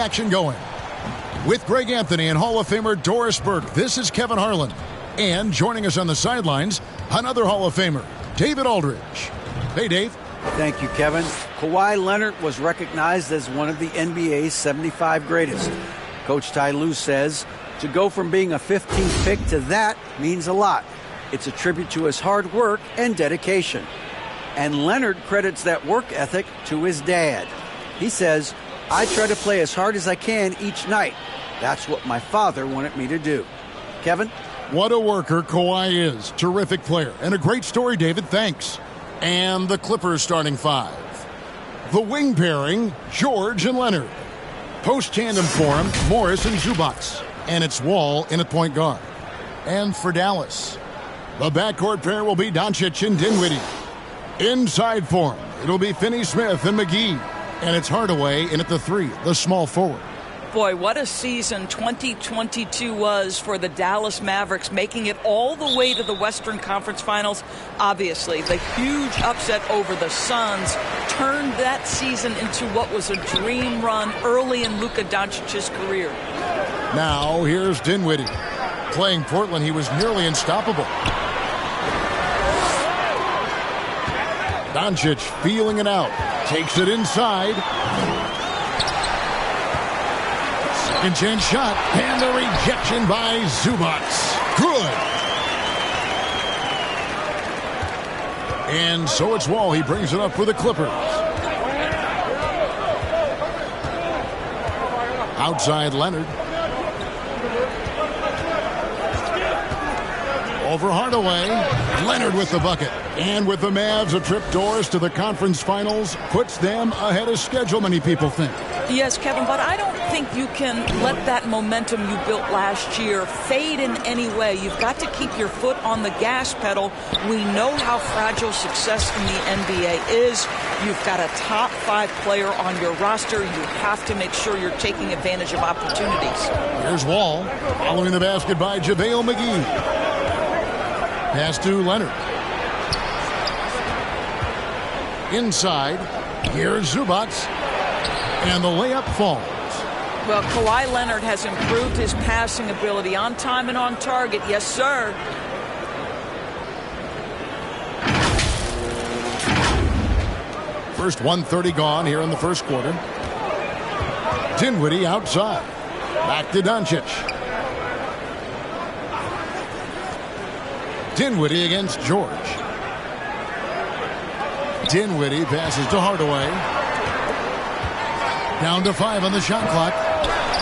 action going. With Greg Anthony and Hall of Famer Doris Burke, this is Kevin Harlan. And joining us on the sidelines, another Hall of Famer, David Aldridge. Hey, Dave. Thank you, Kevin. Kawhi Leonard was recognized as one of the NBA's 75 greatest. Coach Ty Lue says to go from being a 15th pick to that means a lot. It's a tribute to his hard work and dedication. And Leonard credits that work ethic to his dad. He says, I try to play as hard as I can each night. That's what my father wanted me to do. Kevin? What a worker Kawhi is. Terrific player. And a great story, David. Thanks. And the Clippers starting five. The wing pairing, George and Leonard. Post-tandem for him, Morris and Zubac. And it's Wall in at point guard. And for Dallas, the backcourt pair will be Doncic and Dinwiddie. Inside for him, it'll be Finney-Smith and McGee. And it's Hardaway in at the three, the small forward. Boy, what a season 2022 was for the Dallas Mavericks, making it all the way to the Western Conference Finals. Obviously, the huge upset over the Suns turned that season into what was a dream run early in Luka Doncic's career. Now, here's Dinwiddie. Playing Portland, he was nearly unstoppable. Doncic feeling it out. Takes it inside. Second chance shot. And the rejection by Zubac. Good. And so it's Wall. He brings it up for the Clippers. Outside Leonard. Over Hardaway. Leonard with the bucket. And with the Mavs, a trip doors to the conference finals puts them ahead of schedule, many people think. Yes, Kevin, but I don't think you can let that momentum you built last year fade in any way. You've got to keep your foot on the gas pedal. We know how fragile success in the NBA is. You've got a top 5 player on your roster. You have to make sure you're taking advantage of opportunities. Here's Wall, following the basket by JaVale McGee. Pass to Leonard. Inside, here's Zubac, and the layup falls. Well, Kawhi Leonard has improved his passing ability on time and on target. Yes, sir. First 1:30 gone here in the first quarter. Dinwiddie outside. Back to Doncic. Dinwiddie against George. Dinwiddie passes to Hardaway. Down to 5 on the shot clock.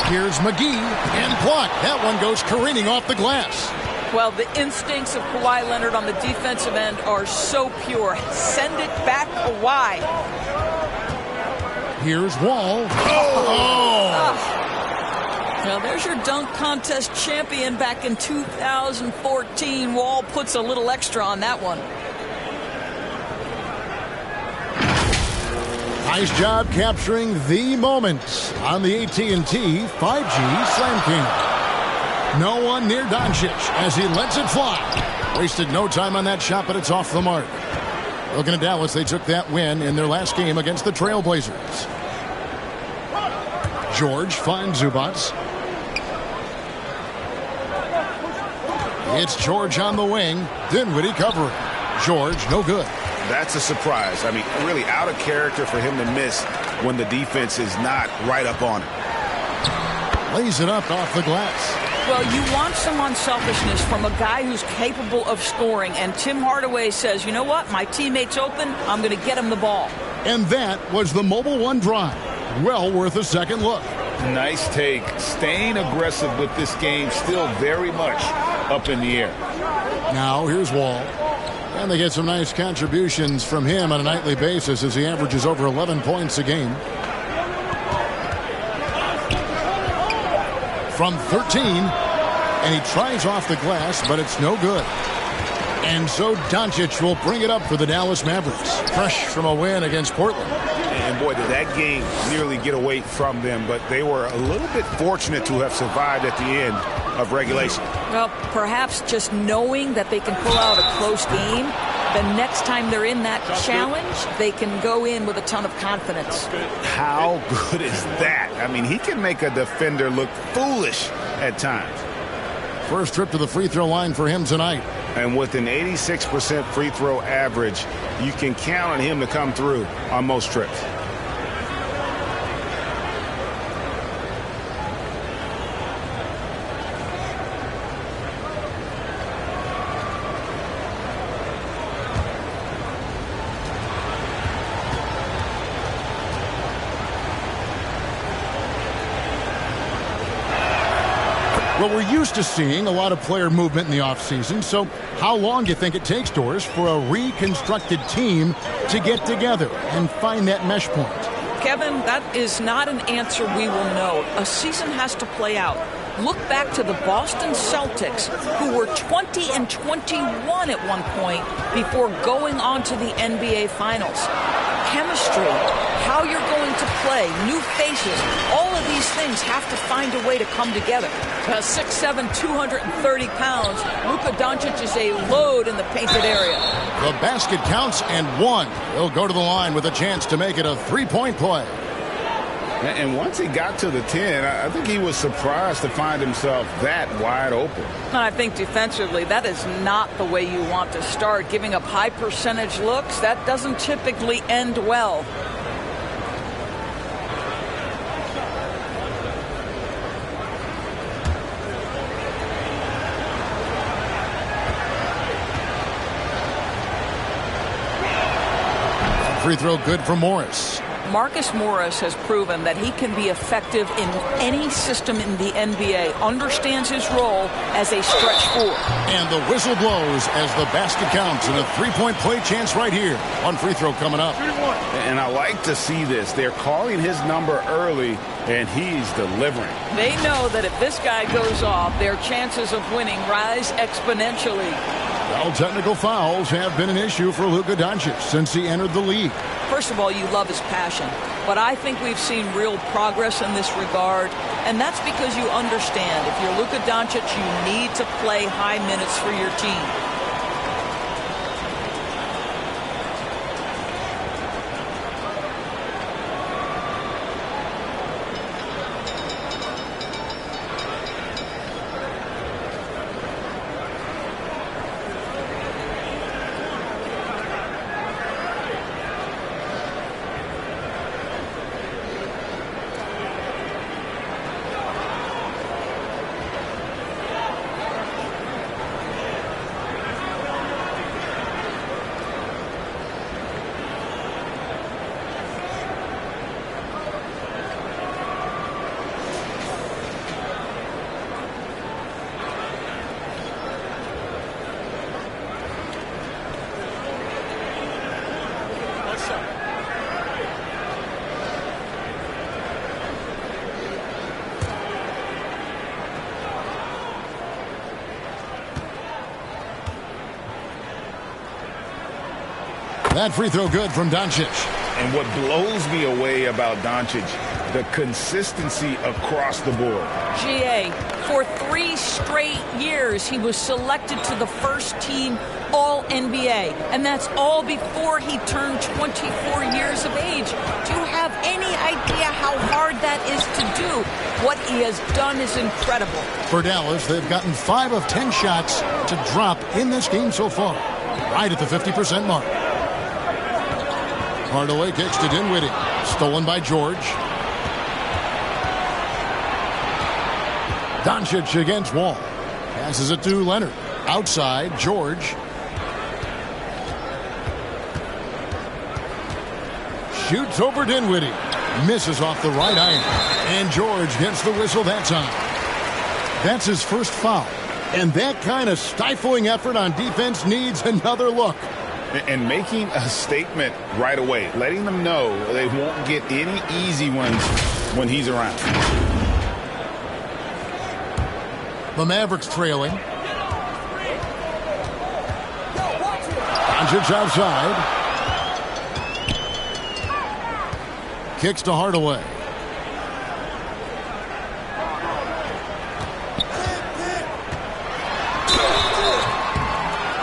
Here's McGee and blocked. That one goes careening off the glass. Well, the instincts of Kawhi Leonard on the defensive end are so pure. Send it back, Kawhi. Here's Wall. Oh! Well, there's your dunk contest champion back in 2014. Wall puts a little extra on that one. Nice job capturing the moment on the AT&T 5G Slam King. No one near Doncic as he lets it fly. Wasted no time on that shot, but it's off the mark. Looking at Dallas, they took that win in their last game against the Trailblazers. George finds Zubac. It's George on the wing. Dinwiddie covering. George, no good. That's a surprise. I mean, really out of character for him to miss when the defense is not right up on him. Lays it up off the glass. Well, you want some unselfishness from a guy who's capable of scoring. And Tim Hardaway says, you know what? My teammate's open. I'm going to get him the ball. And that was the Mobile One drive. Well worth a second look. Nice take. Staying aggressive with this game, still very much up in the air. Now here's Wall. And they get some nice contributions from him on a nightly basis as he averages over 11 points a game. From 13, and he tries off the glass, but it's no good. And so Doncic will bring it up for the Dallas Mavericks, fresh from a win against Portland. And boy, did that game nearly get away from them, but they were a little bit fortunate to have survived at the end of regulation. Well, perhaps just knowing that they can pull out a close game the next time they're in that challenge, they can go in with a ton of confidence. How good is that? I mean, he can make a defender look foolish at times. First trip to the free throw line for him tonight. And with an 86% free throw average, you can count on him to come through on most trips. Well, we're used to seeing a lot of player movement in the offseason, so how long do you think it takes, Doris, for a reconstructed team to get together and find that mesh point? Kevin, that is not an answer we will know. A season has to play out. Look back to the Boston Celtics, who were 20-21 at one point before going on to the NBA Finals. Chemistry, how you're going to play, new faces, all of these things have to find a way to come together. 6'7", 230 pounds, Luka Doncic is a load in the painted area. The basket counts and one. He'll go to the line with a chance to make it a three-point play. And once he got to the 10, I think he was surprised to find himself that wide open. I think defensively, that is not the way you want to start. Giving up high percentage looks, that doesn't typically end well. Free throw good for Morris. Marcus Morris has proven that he can be effective in any system in the NBA, understands his role as a stretch four. And the whistle blows as the basket counts, and a three-point play chance right here. One free throw coming up. And I like to see this. They're calling his number early, and he's delivering. They know that if this guy goes off, their chances of winning rise exponentially. Well, technical fouls have been an issue for Luka Doncic since he entered the league. First of all, you love his passion, but I think we've seen real progress in this regard, and that's because you understand if you're Luka Doncic, you need to play high minutes for your team. That free throw good from Doncic. And what blows me away about Doncic, the consistency across the board. GA, for 3 straight years, he was selected to the first team All-NBA. And that's all before he turned 24 years of age. Do you have any idea how hard that is to do? What he has done is incredible. For Dallas, they've gotten 5 of 10 shots to drop in this game so far. Right at the 50% mark. Hardaway kicks to Dinwiddie. Stolen by George. Doncic against Wall. Passes it to Leonard. Outside, George. Shoots over Dinwiddie. Misses off the right iron. And George gets the whistle that time. That's his first foul. And that kind of stifling effort on defense needs another look. And making a statement right away, letting them know they won't get any easy ones when he's around. The Mavericks trailing. Doncic outside. Kicks to Hardaway.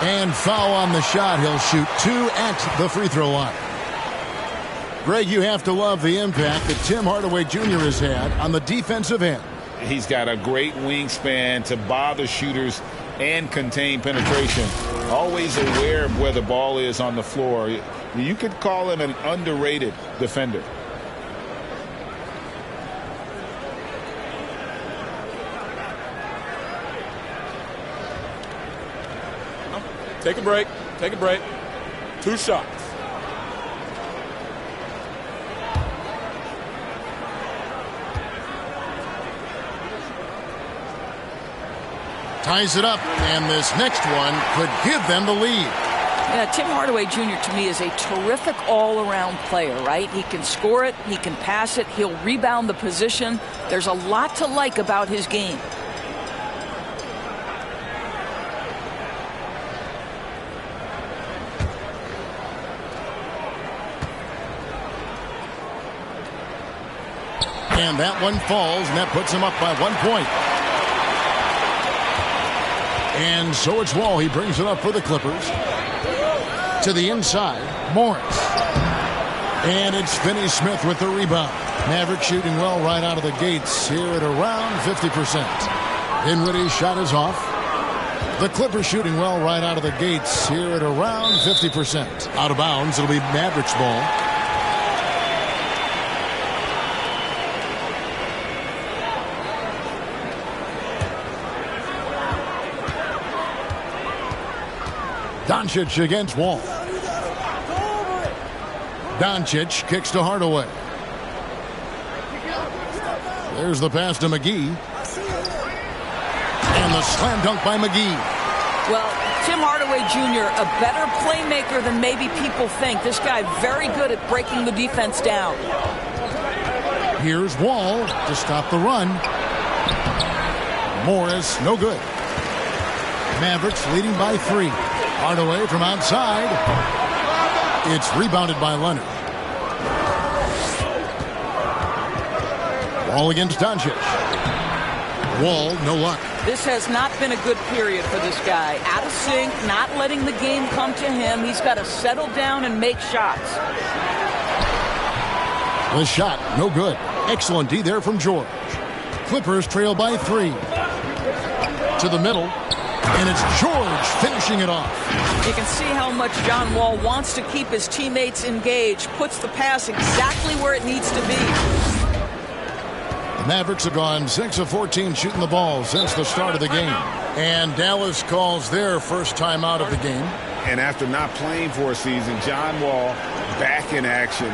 And foul on the shot. He'll shoot 2 at the free throw line. Greg, you have to love the impact that Tim Hardaway Jr. has had on the defensive end. He's got a great wingspan to bother shooters and contain penetration. Always aware of where the ball is on the floor. You could call him an underrated defender. Take a break. Take a break. 2 shots. Ties it up, and this next one could give them the lead. Yeah, Tim Hardaway Jr. to me is a terrific all-around player, right? He can score it, he can pass it, he'll rebound the position. There's a lot to like about his game. And that one falls, and that puts him up by 1 point. And so it's Wall. He brings it up for the Clippers. To the inside, Morris. And it's Finney Smith with the rebound. Mavericks shooting well right out of the gates here at around 50%. Dinwiddie's shot is off. The Clippers shooting well right out of the gates here at around 50%. Out of bounds, it'll be Mavericks ball. Doncic against Wall. Doncic kicks to Hardaway. There's the pass to McGee. And the slam dunk by McGee. Well, Tim Hardaway Jr., a better playmaker than maybe people think. This guy very good at breaking the defense down. Here's Wall to stop the run. Morris, no good. Mavericks leading by 3. Hardaway from outside. It's rebounded by Leonard. Wall against Doncic. Wall, no luck. This has not been a good period for this guy. Out of sync, not letting the game come to him. He's got to settle down and make shots. The shot, no good. Excellent D there from George. Clippers trail by 3. To the middle. And it's George finishing it off. You can see how much John Wall wants to keep his teammates engaged. Puts the pass exactly where it needs to be. The Mavericks have gone 6 of 14 shooting the ball since the start of the game. And Dallas calls their first time out of the game. And after not playing for a season, John Wall back in action.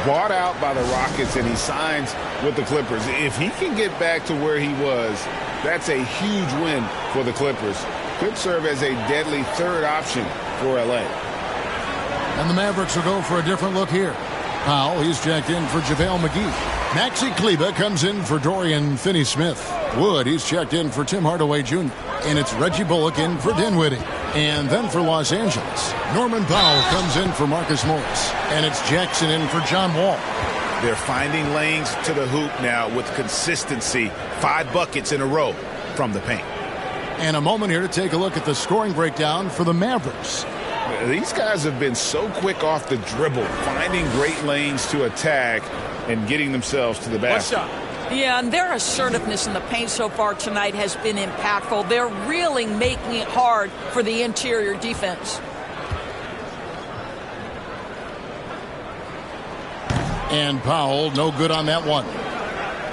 Bought out by the Rockets, and he signs with the Clippers. If he can get back to where he was, that's a huge win for the Clippers. Could serve as a deadly third option for L.A. And the Mavericks will go for a different look here. Powell, he's checked in for JaVale McGee. Maxi Kleber comes in for Dorian Finney-Smith. Wood, he's checked in for Tim Hardaway Jr. And it's Reggie Bullock in for Dinwiddie. And then for Los Angeles, Norman Powell comes in for Marcus Morris. And it's Jackson in for John Wall. They're finding lanes to the hoop now with consistency. 5 buckets in a row from the paint. And a moment here to take a look at the scoring breakdown for the Mavericks. These guys have been so quick off the dribble, finding great lanes to attack and getting themselves to the basket. Yeah, and their assertiveness in the paint so far tonight has been impactful. They're really making it hard for the interior defense. And Powell, no good on that one.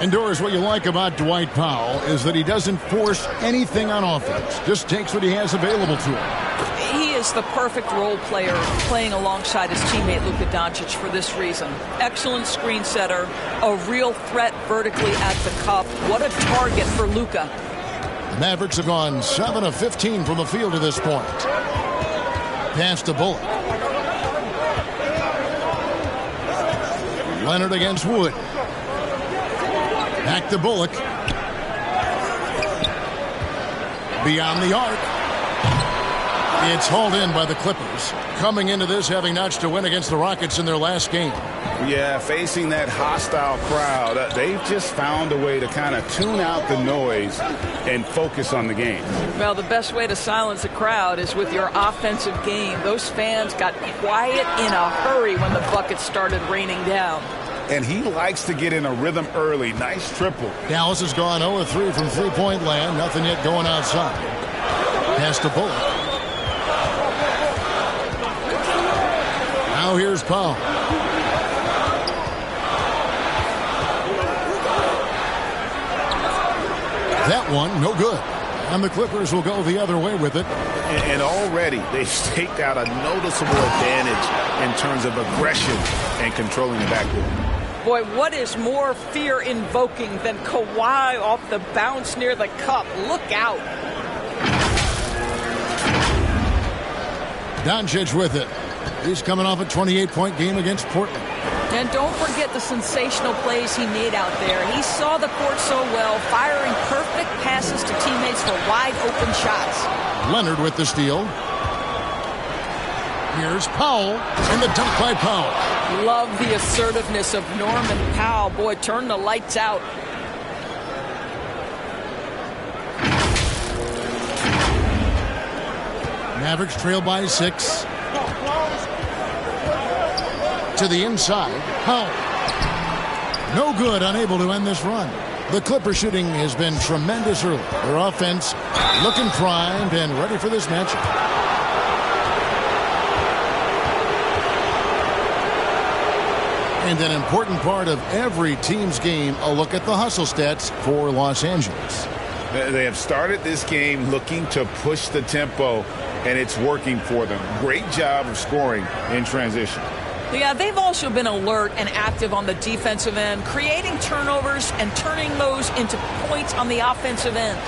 And Doris, what you like about Dwight Powell is that he doesn't force anything on offense. Just takes what he has available to him. He is the perfect role player playing alongside his teammate Luka Doncic for this reason. Excellent screen setter, a real threat vertically at the cup. What a target for Luka. The Mavericks have gone 7 of 15 from the field to this point. Pass to Bullock. Leonard against Wood. Back to Bullock. Beyond the arc. It's hauled in by the Clippers. Coming into this having notched a win against the Rockets in their last game. Yeah, facing that hostile crowd, they've just found a way to kind of tune out the noise and focus on the game. Well, the best way to silence a crowd is with your offensive game. Those fans got quiet in a hurry when the buckets started raining down. And he likes to get in a rhythm early. Nice triple. Dallas has gone 0-3 from three-point land. Nothing yet going outside. Pass to Bullock. Now here's Powell. That one, no good. And the Clippers will go the other way with it. And already they've staked out a noticeable advantage in terms of aggression and controlling the backcourt. Boy, what is more fear-invoking than Kawhi off the bounce near the cup? Look out. Doncic with it. He's coming off a 28-point game against Portland. And don't forget the sensational plays he made out there. He saw the court so well, firing perfect passes to teammates for wide-open shots. Leonard with the steal. Here's Powell, and the dunk by Powell. Love the assertiveness of Norman Powell. Boy, turn the lights out. Mavericks trail by 6. To the inside. Powell. No good, unable to end this run. The Clipper shooting has been tremendous early. Their offense looking primed and ready for this matchup. And an important part of every team's game, a look at the hustle stats for Los Angeles. They have started this game looking to push the tempo, and it's working for them. Great job of scoring in transition. Yeah, they've also been alert and active on the defensive end, creating turnovers and turning those into points on the offensive end.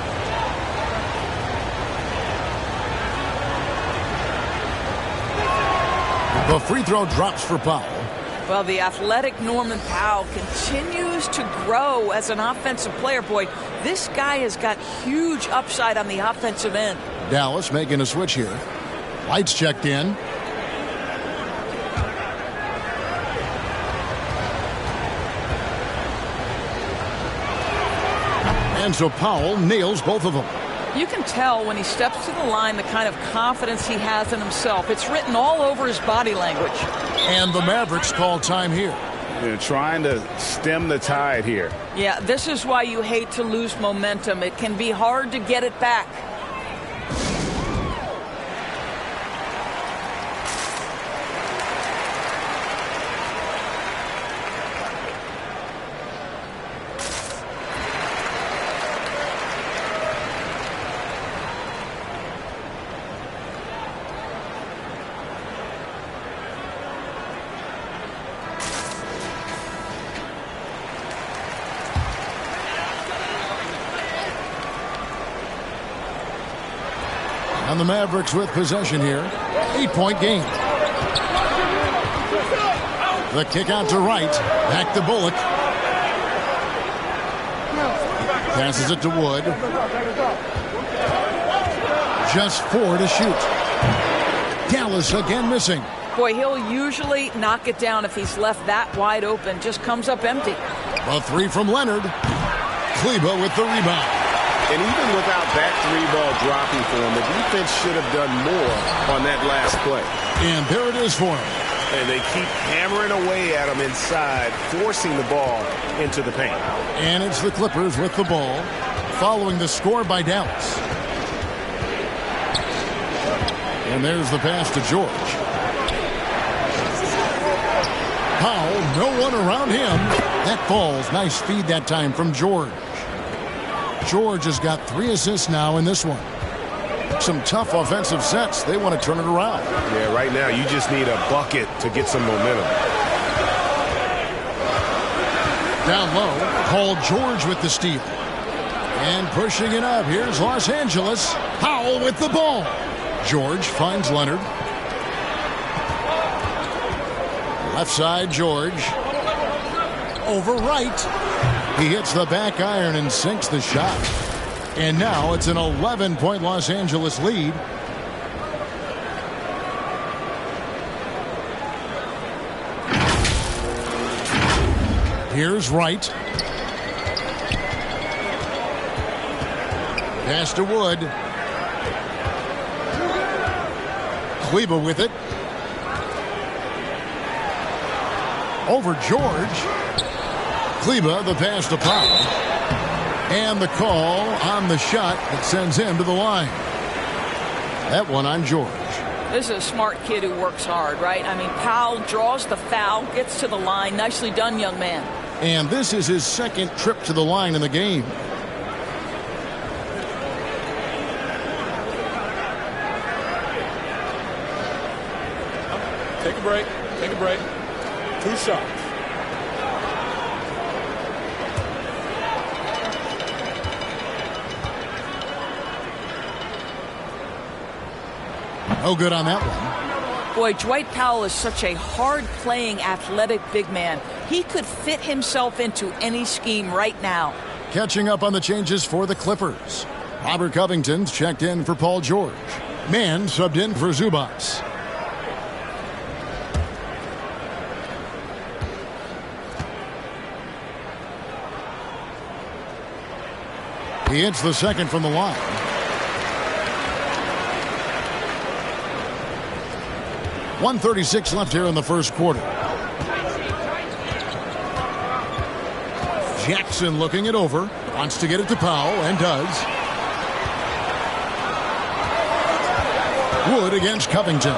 The free throw drops for Powell. Well, the athletic Norman Powell continues to grow as an offensive player. Boy, this guy has got huge upside on the offensive end. Dallas making a switch here. Lights checked in. And so Powell nails both of them. You can tell when he steps to the line the kind of confidence he has in himself. It's written all over his body language. And the Mavericks call time here. They're trying to stem the tide here. Yeah, this is why you hate to lose momentum. It can be hard to get it back. And the Mavericks with possession here. 8-point game. The kick out to right. Back to Bullock. Passes it to Wood. Just 4 to shoot. Dallas again missing. Boy, he'll usually knock it down if he's left that wide open. Just comes up empty. A 3 from Leonard. Kleba with the rebound. And even without that 3-ball dropping for him, the defense should have done more on that last play. And there it is for him. And they keep hammering away at him inside, forcing the ball into the paint. And it's the Clippers with the ball, following the score by Dallas. And there's the pass to George. Powell, no one around him. That falls. Nice feed that time from George. George has got 3 assists now in this one. Some tough offensive sets. They want to turn it around. Yeah, right now you just need a bucket to get some momentum. Down low, Paul George with the steal. And pushing it up, here's Los Angeles. Powell with the ball. George finds Leonard. Left side, George. Over right. He hits the back iron and sinks the shot. And now it's an 11-point Los Angeles lead. Here's Wright. Pass to Wood. Kleba with it. Over George. Kleba, the pass to Powell. And the call on the shot that sends him to the line. That one on George. This is a smart kid who works hard, right? I mean, Powell draws the foul, gets to the line. Nicely done, young man. And this is his second trip to the line in the game. Take a break. Take a break. 2 shots. No good on that one. Boy, Dwight Powell is such a hard-playing, athletic big man. He could fit himself into any scheme right now. Catching up on the changes for the Clippers. Robert Covington's checked in for Paul George. Mann subbed in for Zubats. He hits the second from the line. .136 left here in the first quarter. Jackson looking it over. Wants to get it to Powell, and does. Wood against Covington.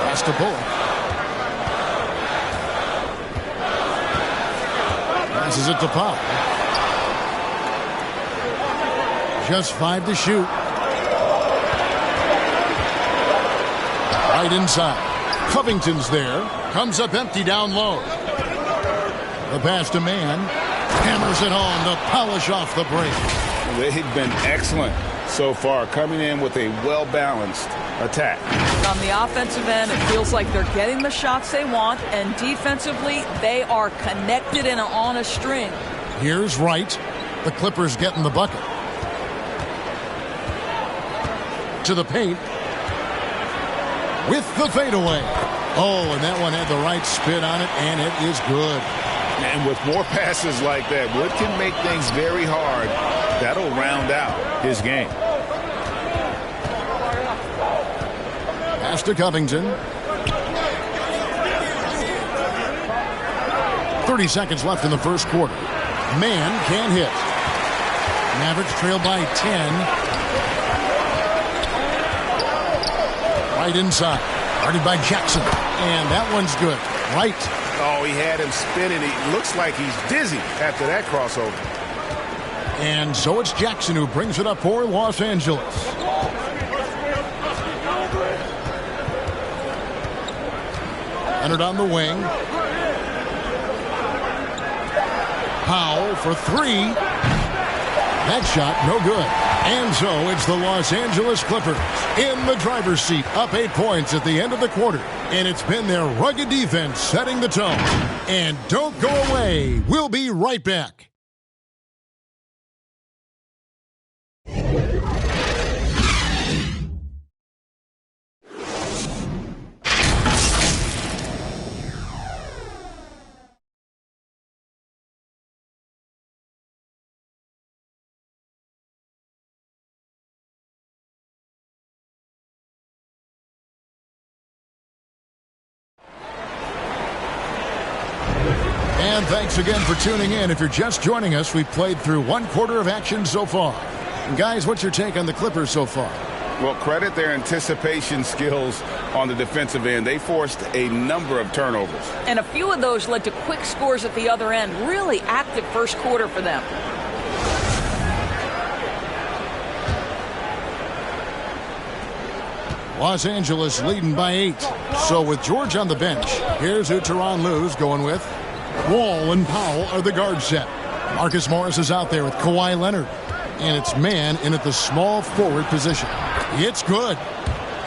Pass to Bullock. Passes it to Powell. Just 5 to shoot. Right inside. Covington's there. Comes up empty down low. The pass to Mann. Hammers it home to polish off the break. They've been excellent so far, coming in with a well-balanced attack. On the offensive end, it feels like they're getting the shots they want, and defensively, they are connected and on a string. Here's Wright. The Clippers getting the bucket. To the paint. With the fadeaway. Oh, and that one had the right spin on it, and it is good. And with more passes like that, Wood can make things very hard. That'll round out his game. Pass to Covington. 30 seconds left in the first quarter. Mann can't hit. Mavericks trail by 10. Right inside. Guarded by Jackson. And that one's good. Right. Oh, he had him spinning. He looks like he's dizzy after that crossover. And so it's Jackson who brings it up for Los Angeles. Entered on the wing. Powell for 3. That shot, no good. And so it's the Los Angeles Clippers in the driver's seat, up 8 points at the end of the quarter. And it's been their rugged defense setting the tone. And don't go away. We'll be right back. And thanks again for tuning in. If you're just joining us, we've played through 1 quarter of action so far. And guys, what's your take on the Clippers so far? Well, credit their anticipation skills on the defensive end. They forced a number of turnovers. And a few of those led to quick scores at the other end. Really active first quarter for them. Los Angeles leading by 8. So with George on the bench, here's who Tyronn Lue's going with. Wall and Powell are the guard set. Marcus Morris is out there with Kawhi Leonard. And it's Mann in at the small forward position. It's good.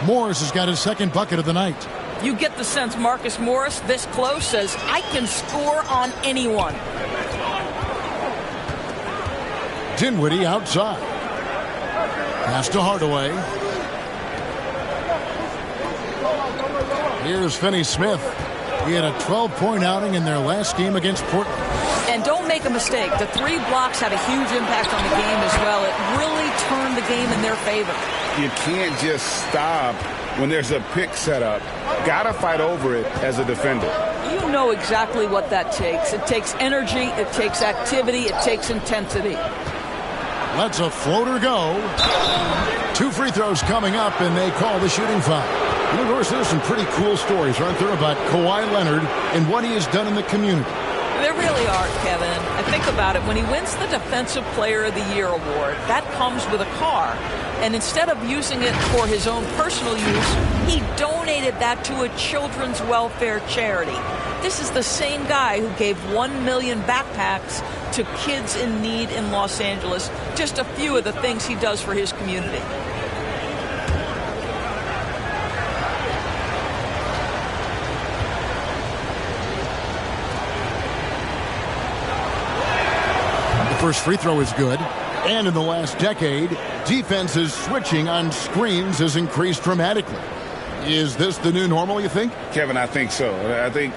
Morris has got his second bucket of the night. You get the sense Marcus Morris, this close, says, I can score on anyone. Dinwiddie outside. Pass to Hardaway. Here's Finney-Smith. He had a 12-point outing in their last game against Portland. And don't make a mistake, the 3 blocks had a huge impact on the game as well. It really turned the game in their favor. You can't just stop when there's a pick set up. Gotta fight over it as a defender. You know exactly what that takes. It takes energy, it takes activity, it takes intensity. Lets a floater go. 2 free throws coming up, and they call the shooting foul. And of course, there's some pretty cool stories, aren't there, about Kawhi Leonard and what he has done in the community. There really are, Kevin. I think about it. When he wins the Defensive Player of the Year award, that comes with a car. And instead of using it for his own personal use, he donated that to a children's welfare charity. This is the same guy who gave 1 million backpacks to kids in need in Los Angeles. Just a few of the things he does for his community. First free throw is good. And in the last decade, defenses switching on screens has increased dramatically. Is this the new normal, you think? Kevin, I think so. I think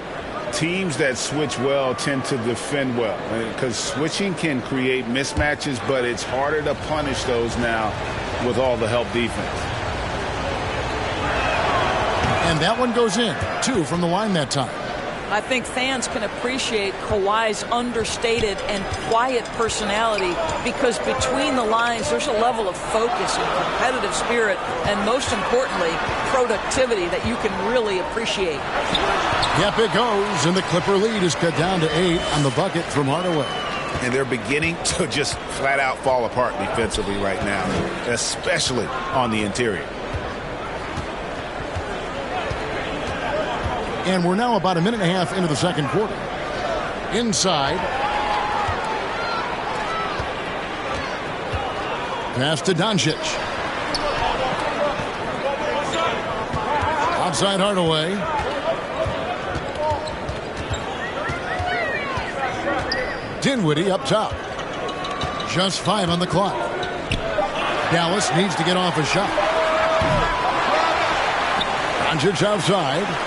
teams that switch well tend to defend well, because switching can create mismatches, but it's harder to punish those now with all the help defense. And that one goes in. 2 from the line that time. I think fans can appreciate Kawhi's understated and quiet personality, because between the lines there's a level of focus and competitive spirit, and most importantly, productivity that you can really appreciate. Yep, it goes, and the Clipper lead is cut down to 8 on the bucket from Hardaway. And they're beginning to just flat out fall apart defensively right now, especially on the interior. And we're now about a minute and a half into the second quarter. Inside. Pass to Doncic. Outside Hardaway. Dinwiddie up top. Just 5 on the clock. Dallas needs to get off a shot. Doncic outside.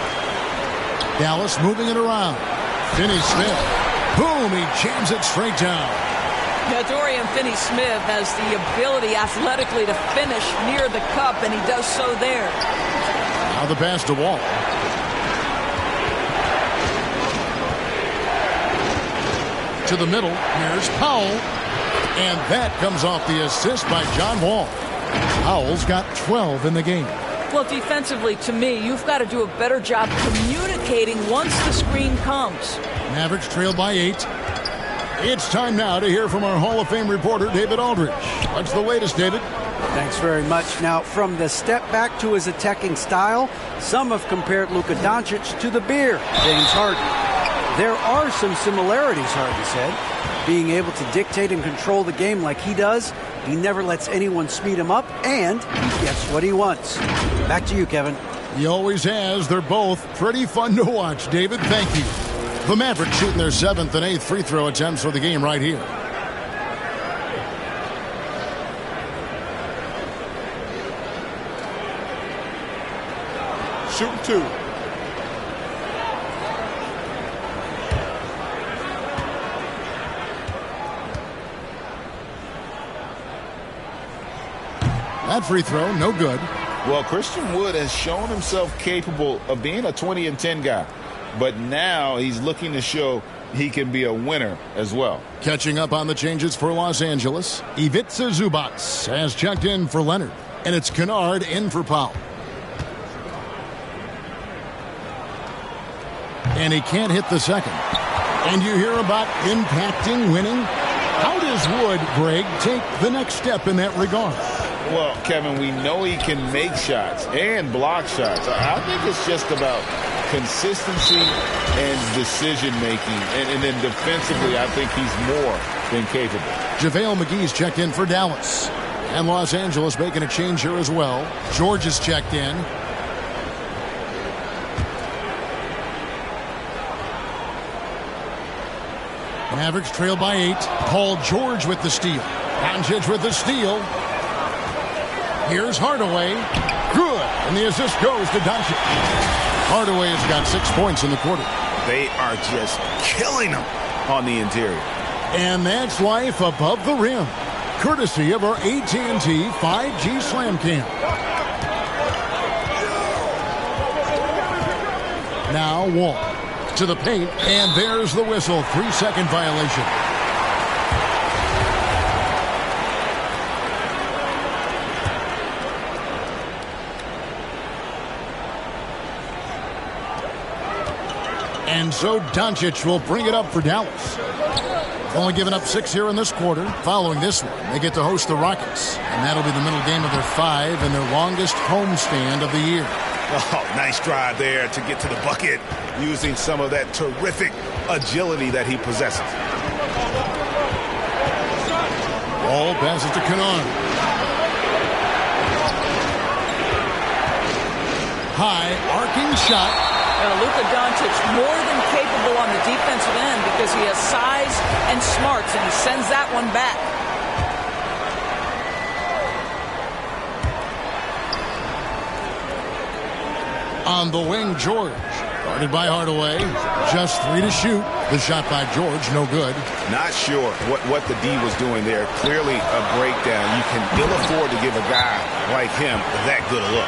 Dallas moving it around. Finney-Smith. Boom, he jams it straight down. Now, Dorian Finney-Smith has the ability athletically to finish near the cup, and he does so there. Now the pass to Wall. To the middle. Here's Powell. And that comes off the assist by John Wall. Powell's got 12 in the game. Well, defensively, to me, you've got to do a better job communicating once the screen comes. Mavericks trail by 8. It's time now to hear from our Hall of Fame reporter, David Aldridge. What's the latest, David? Thanks very much. Now, from the step back to his attacking style, some have compared Luka Doncic to the bear, James Harden. There are some similarities, Harden said. Being able to dictate and control the game like he does, he never lets anyone speed him up, and he gets what he wants. Back to you, Kevin. He always has. They're both pretty fun to watch, David. Thank you. The Mavericks shooting their 7th and 8th free throw attempts for the game right here. Shooting 2. That free throw, no good. Well, Christian Wood has shown himself capable of being a 20-10 guy, but now he's looking to show he can be a winner as well. Catching up on the changes for Los Angeles, Ivica Zubac has checked in for Leonard, and it's Kennard in for Powell. And he can't hit the second. And you hear about impacting winning. How does Wood, Greg, take the next step in that regard? Well, Kevin, we know he can make shots and block shots. I think it's just about consistency and decision-making. And then defensively, I think he's more than capable. JaVale McGee's checked in for Dallas. And Los Angeles making a change here as well. George is checked in. Mavericks trail by 8. Paul George with the steal. Doncic with the steal. Here's Hardaway. Good. And the assist goes to Doncic. Hardaway has got 6 points in the quarter. They are just killing them on the interior. And that's life above the rim, courtesy of our AT&T 5G Slam Cam. Now Wall to the paint, and there's the whistle. 3-second violation. And so Doncic will bring it up for Dallas. Only given up 6 here in this quarter. Following this one, they get to host the Rockets. And that'll be the middle game of their 5 and their longest homestand of the year. Oh, nice drive there to get to the bucket using some of that terrific agility that he possesses. Ball passes to Kennard. High arcing shot. Luka Doncic more than capable on the defensive end because he has size and smarts, and he sends that one back. On the wing, George. Guarded by Hardaway. Just 3 to shoot. The shot by George, no good. Not sure what the D was doing there. Clearly a breakdown. You can ill afford to give a guy like him that good a look.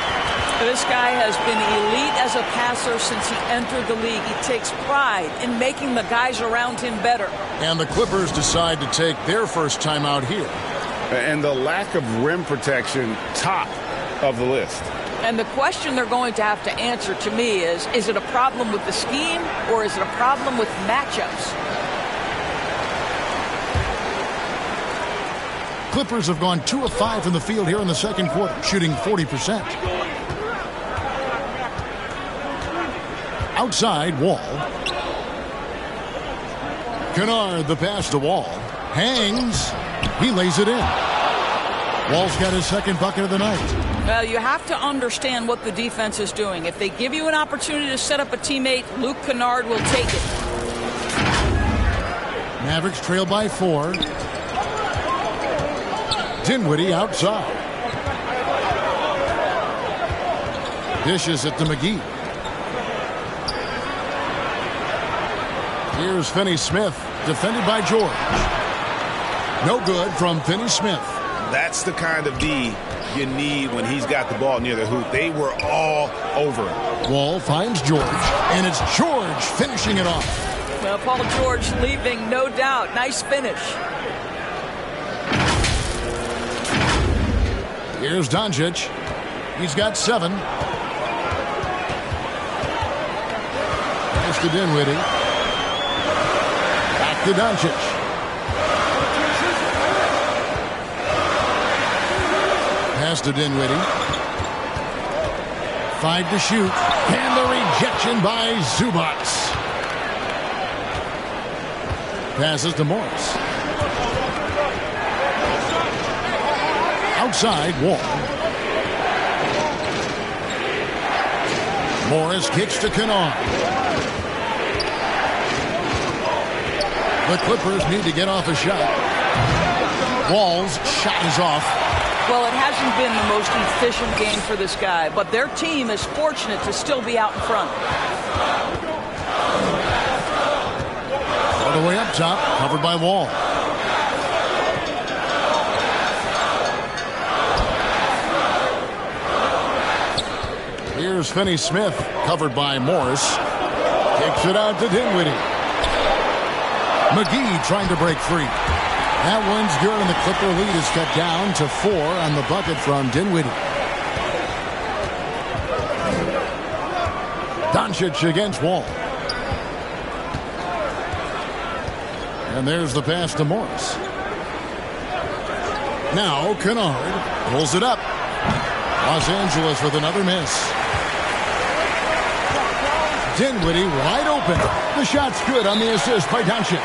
This guy has been elite as a passer since he entered the league. He takes pride in making the guys around him better. And the Clippers decide to take their first time out here. And the lack of rim protection, top of the list. And the question they're going to have to answer to me is it a problem with the scheme or is it a problem with matchups? Clippers have gone 2 of 5 from the field here in the second quarter, shooting 40%. Outside, Wall. Kennard, the pass to Wall. Hangs. He lays it in. Wall's got his second bucket of the night. Well, you have to understand what the defense is doing. If they give you an opportunity to set up a teammate, Luke Kennard will take it. Mavericks trail by 4. Dinwiddie outside. Dishes it to McGee. Here's Finney-Smith, defended by George. No good from Finney-Smith. That's the kind of D you need when he's got the ball near the hoop. They were all over him. Wall finds George, and it's George finishing it off. Well, Paul George leaving, no doubt. Nice finish. Here's Doncic. He's got 7. Pass to Dinwiddie. Back to Doncic. Pass to Dinwiddie. 5 to shoot. And the rejection by Zubac. Passes to Morris. Outside, Wall. Morris kicks to Kennard. The Clippers need to get off a shot. Wall's shot is off. Well, it hasn't been the most efficient game for this guy, but their team is fortunate to still be out in front. All the way up top, covered by Wall. Here's Finney-Smith, covered by Morris. Kicks it out to Dinwiddie. McGee trying to break free. That one's good, and the Clipper lead is cut down to 4 on the bucket from Dinwiddie. Doncic against Wall. And there's the pass to Morris. Now Kennard pulls it up. Los Angeles with another miss. Dinwiddie wide open. The shot's good on the assist by Doncic.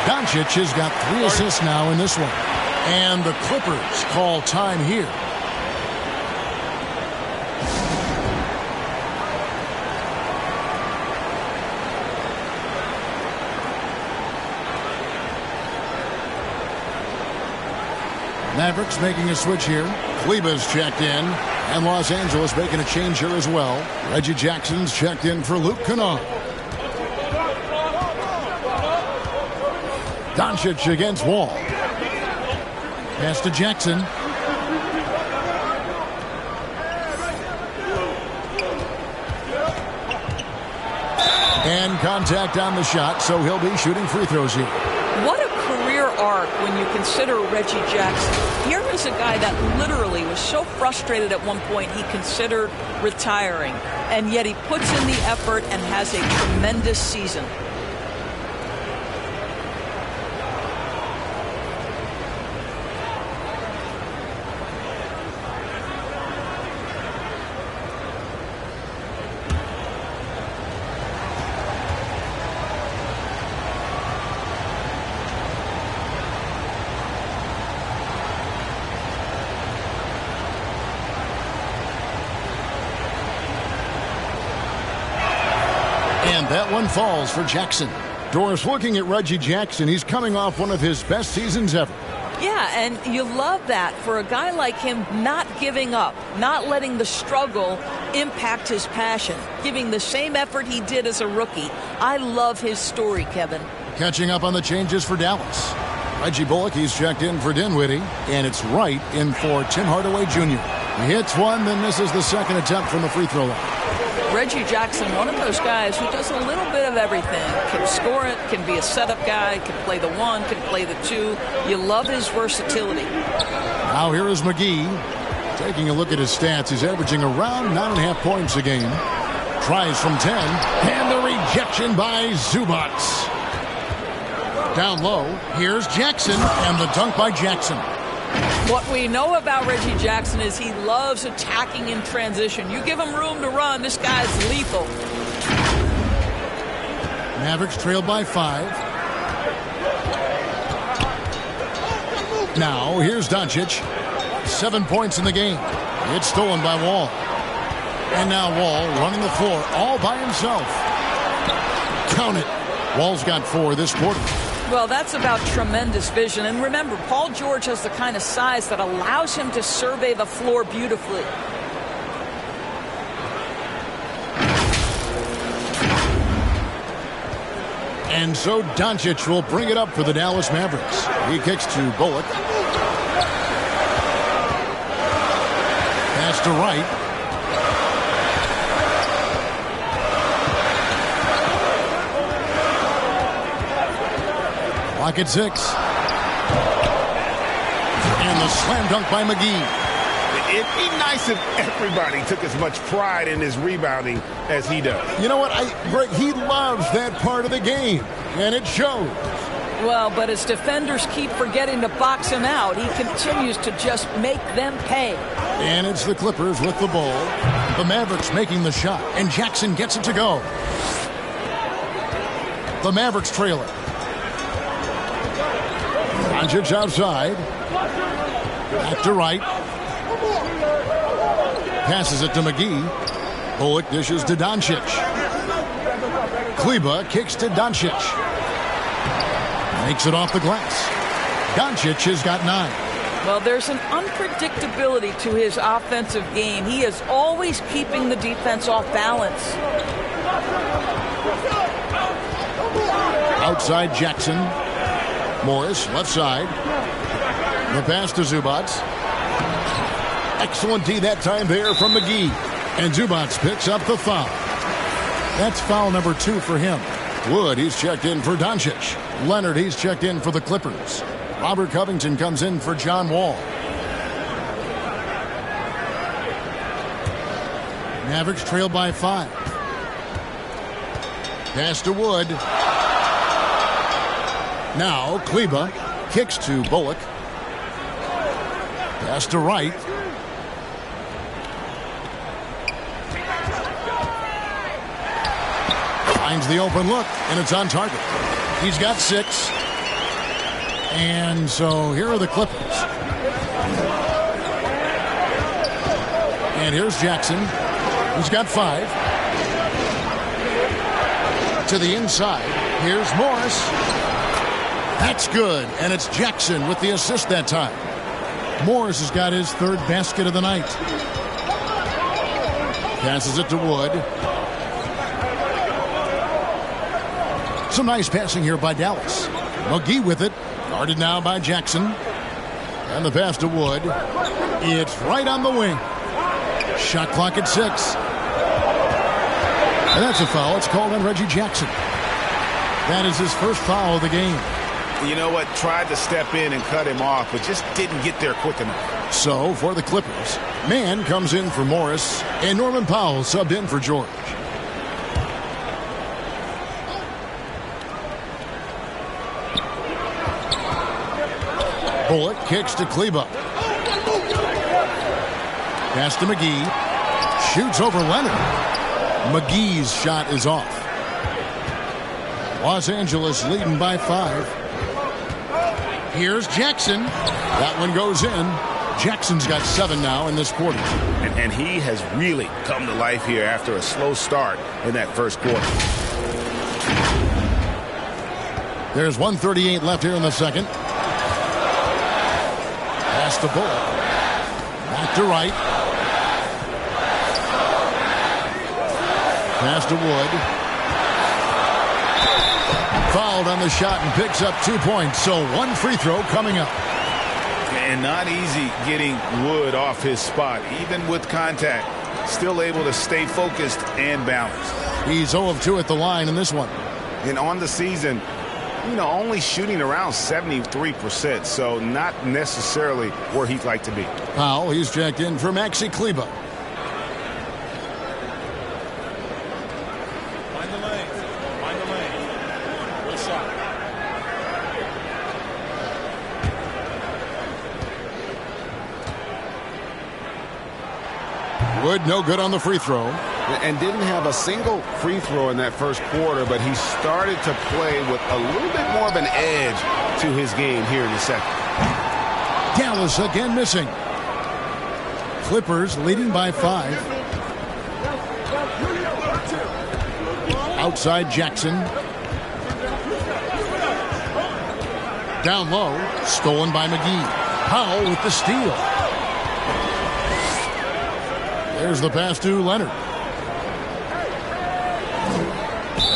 Doncic has got 3 assists now in this one. And the Clippers call time here. Mavericks making a switch here. Kleba's checked in. And Los Angeles making a change here as well. Reggie Jackson's checked in for Luke Kennard. Doncic against Wall. Pass to Jackson. And contact on the shot, so he'll be shooting free throws here. What a career arc when you consider Reggie Jackson. Here is a guy that literally was so frustrated at one point he considered retiring, and yet he puts in the effort and has a tremendous season. And that one falls for Jackson. Doris, looking at Reggie Jackson, he's coming off one of his best seasons ever. Yeah, and you love that for a guy like him, not giving up, not letting the struggle impact his passion, giving the same effort he did as a rookie. I love his story, Kevin. Catching up on the changes for Dallas. Reggie Bullock, he's checked in for Dinwiddie, and it's Wright in for Tim Hardaway Jr. He hits one, then misses the second attempt from the free throw line. Reggie Jackson, one of those guys who does a little bit of everything. Can score it, can be a setup guy, can play the one, can play the two. You love his versatility. Now here is McGee. Taking a look at his stats, he's averaging around 9.5 points a game. Tries from 10, and the rejection by Zubac. Down low, here's Jackson, and the dunk by Jackson. What we know about Reggie Jackson is he loves attacking in transition. You give him room to run, this guy's lethal. Mavericks trailed by 5. Now, here's Doncic. 7 points in the game. It's stolen by Wall. And now Wall running the floor all by himself. Count it. Wall's got 4 this quarter. Well, that's about tremendous vision. And remember, Paul George has the kind of size that allows him to survey the floor beautifully. And so Doncic will bring it up for the Dallas Mavericks. He kicks to Bullock. Pass to Wright. Clock at 6. And the slam dunk by McGee. It'd be nice if everybody took as much pride in his rebounding as he does. You know what, Greg, he loves that part of the game, and it shows. Well, but his defenders keep forgetting to box him out. He continues to just make them pay. And it's the Clippers with the ball. The Mavericks making the shot, and Jackson gets it to go. The Mavericks trail it. Doncic outside. Back to Wright. Passes it to McGee. Bullock dishes to Doncic. Kleba kicks to Doncic. Makes it off the glass. Doncic has got 9. Well, there's an unpredictability to his offensive game. He is always keeping the defense off balance. Outside Jackson. Morris, left side. The pass to Zubac. Excellent D that time there from McGee. And Zubac picks up the foul. That's foul number 2 for him. Wood, he's checked in for Doncic. Leonard, he's checked in for the Clippers. Robert Covington comes in for John Wall. Mavericks trail by 5. Pass to Wood. Now Kleba kicks to Bullock. Pass to Wright. Finds the open look, and it's on target. He's got 6. And so here are the Clippers. And here's Jackson. He's got 5. To the inside. Here's Morris. That's good, and it's Jackson with the assist that time. Morris has got his 3rd basket of the night. Passes it to Wood. Some nice passing here by Dallas. McGee with it. Guarded now by Jackson. And the pass to Wood. It's right on the wing. Shot clock at 6. And that's a foul. It's called on Reggie Jackson. That is his first foul of the game. You know what? Tried to step in and cut him off, but just didn't get there quick enough. So, for the Clippers, Mann comes in for Morris, and Norman Powell subbed in for George. Bullock kicks to Kleba. Pass to McGee. Shoots over Leonard. McGee's shot is off. Los Angeles leading by 5. Here's Jackson. That one goes in. Jackson's got 7 now in this quarter. And he has really come to life here after a slow start in that first quarter. There's 1:38 left here in the second. Pass to Bullock. Back to right. Pass to Wood. Fouled on the shot and picks up 2 points. So 1 free throw coming up. And not easy getting Wood off his spot. Even with contact, still able to stay focused and balanced. He's 0 of 2 at the line in this one. And on the season, only shooting around 73%, so not necessarily where he'd like to be. Powell, he's checked in for Maxi Kleba. Find the lane. Find the lane. Good shot. Wood, no good on the free throw. And didn't have a single free throw in that first quarter, but he started to play with a little bit more of an edge to his game here in the second. Dallas again missing. Clippers leading by 5. Outside Jackson. Down low. Stolen by McGee. Powell with the steal. There's the pass to Leonard.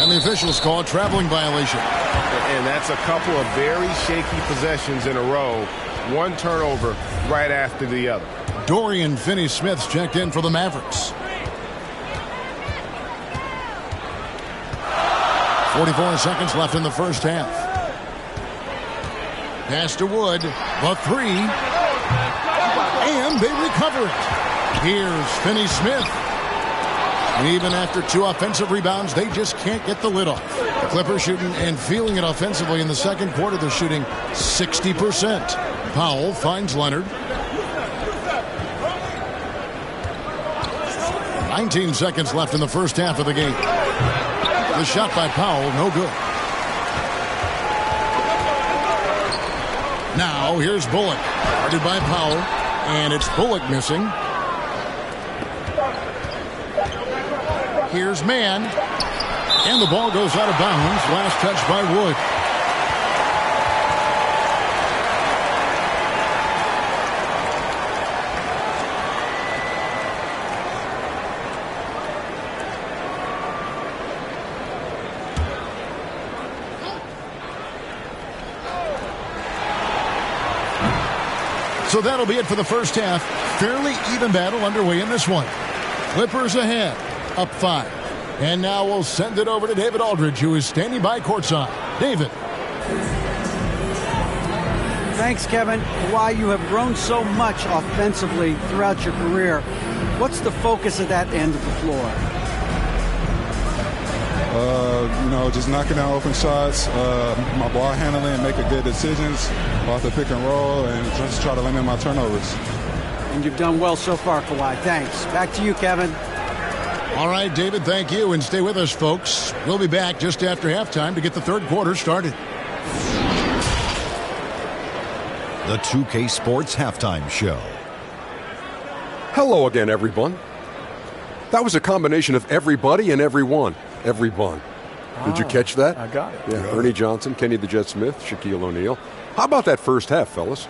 And the officials call a traveling violation. And that's a couple of very shaky possessions in a row. One turnover right after the other. Dorian Finney-Smith's checked in for the Mavericks. 44 seconds left in the first half. Pass to Wood. The 3. And they recover it. Here's Finney-Smith. Even after 2 offensive rebounds, they just can't get the lid off. The Clippers shooting and feeling it offensively in the second quarter. They're shooting 60%. Powell finds Leonard. 19 seconds left in the first half of the game. The shot by Powell, no good. Now here's Bullock. Guarded by Powell. And it's Bullock missing. Here's Mann. And the ball goes out of bounds. Last touch by Wood. So that'll be it for the first half. Fairly even battle underway in this one. Clippers ahead. Up 5. And now we'll send it over to David Aldridge, who is standing by courtside. David. Thanks, Kevin. Why you have grown so much offensively throughout your career. What's the focus of that end of the floor? Just knocking down open shots, my ball handling, making good decisions off the pick and roll, and just try to limit my turnovers. And you've done well so far, Kawhi. Thanks. Back to you, Kevin. All right, David, thank you. And stay with us, folks. We'll be back just after halftime to get the third quarter started. The 2K Sports Halftime Show. Hello again, everyone. That was a combination of everybody and everyone. Everyone. Did you catch that? I got it. Yeah, Ernie Johnson, Kenny the Jet Smith, Shaquille O'Neal. How about that first half, fellas?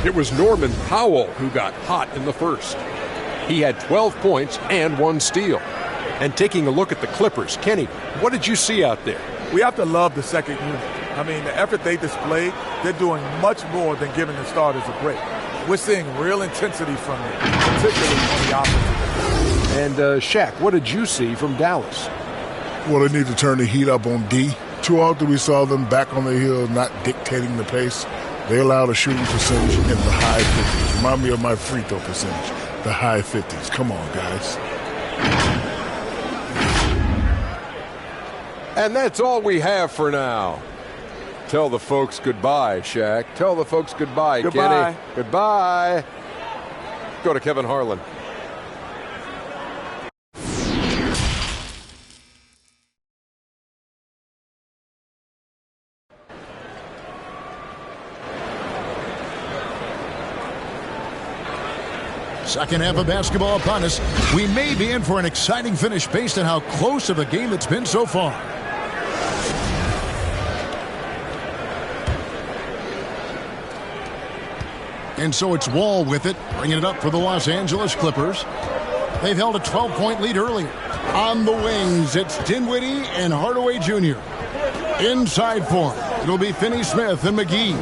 It was Norman Powell who got hot in the first. He had 12 points and 1 steal. And taking a look at the Clippers, Kenny, what did you see out there? We have to love the second unit. I mean, the effort they displayed, they're doing much more than giving the starters a break. We're seeing real intensity from them, particularly on the offensive. And Shaq, what did you see from Dallas? Well, they need to turn the heat up on D. Too often we saw them back on the hill, not dictating the pace. They allowed a shooting percentage in the high 50s. Remind me of my free throw percentage, the high 50s. Come on, guys. And that's all we have for now. Tell the folks goodbye, Shaq. Tell the folks goodbye, Goodbye. Kenny. Goodbye. Go to Kevin Harlan. Second half of basketball upon us. We may be in for an exciting finish based on how close of a game it's been so far. And so it's Wall with it, bringing it up for the Los Angeles Clippers. They've held a 12-point lead earlier. On the wings, it's Dinwiddie and Hardaway Jr. Inside for him, it'll be Finney-Smith and McGee.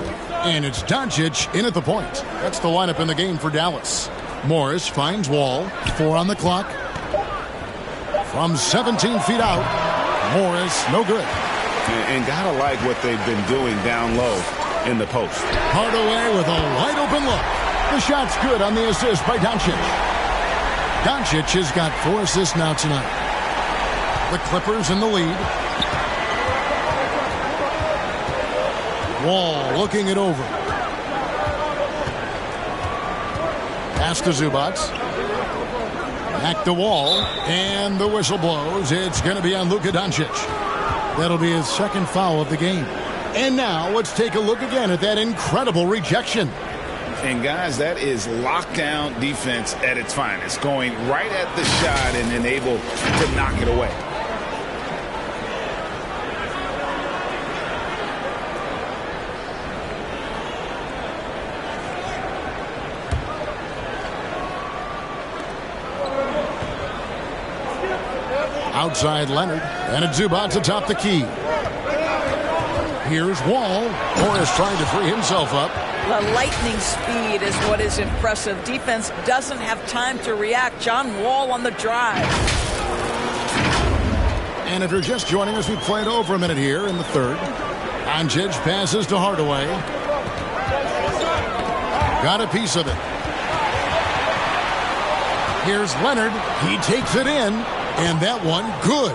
And it's Doncic in at the point. That's the lineup in the game for Dallas. Morris finds Wall. 4 on the clock. From 17 feet out, Morris, no good. And gotta like what they've been doing down low in the post. Hardaway with a wide open look. The shot's good on the assist by Doncic. Doncic has got 4 assists now tonight. The Clippers in the lead. Wall looking it over. Pass to Zubac. Back to Wall. And the whistle blows. It's going to be on Luka Doncic. That'll be his second foul of the game. And now let's take a look again at that incredible rejection. And guys, that is lockdown defense at its finest. Going right at the shot and then able to knock it away. Outside Leonard, and it's Zubac atop the key. Here's Wall. Morris trying to free himself up. The lightning speed is what is impressive. Defense doesn't have time to react. John Wall on the drive. And if you're just joining us, we played over a minute here in the third. Doncic passes to Hardaway. Got a piece of it. Here's Leonard. He takes it in. And that one, good.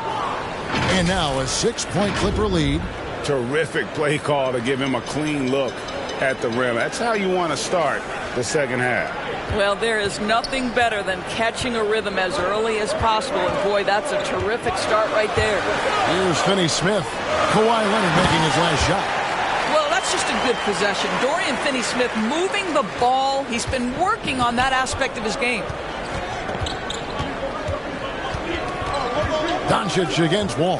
And now a 6-point Clipper lead. Terrific play call to give him a clean look at the rim. That's how you want to start the second half. Well, there is nothing better than catching a rhythm as early as possible. And, boy, that's a terrific start right there. Here's Finney-Smith. Kawhi Leonard making his last shot. Well, that's just a good possession. Dorian Finney-Smith moving the ball. He's been working on that aspect of his game. Doncic against Wall.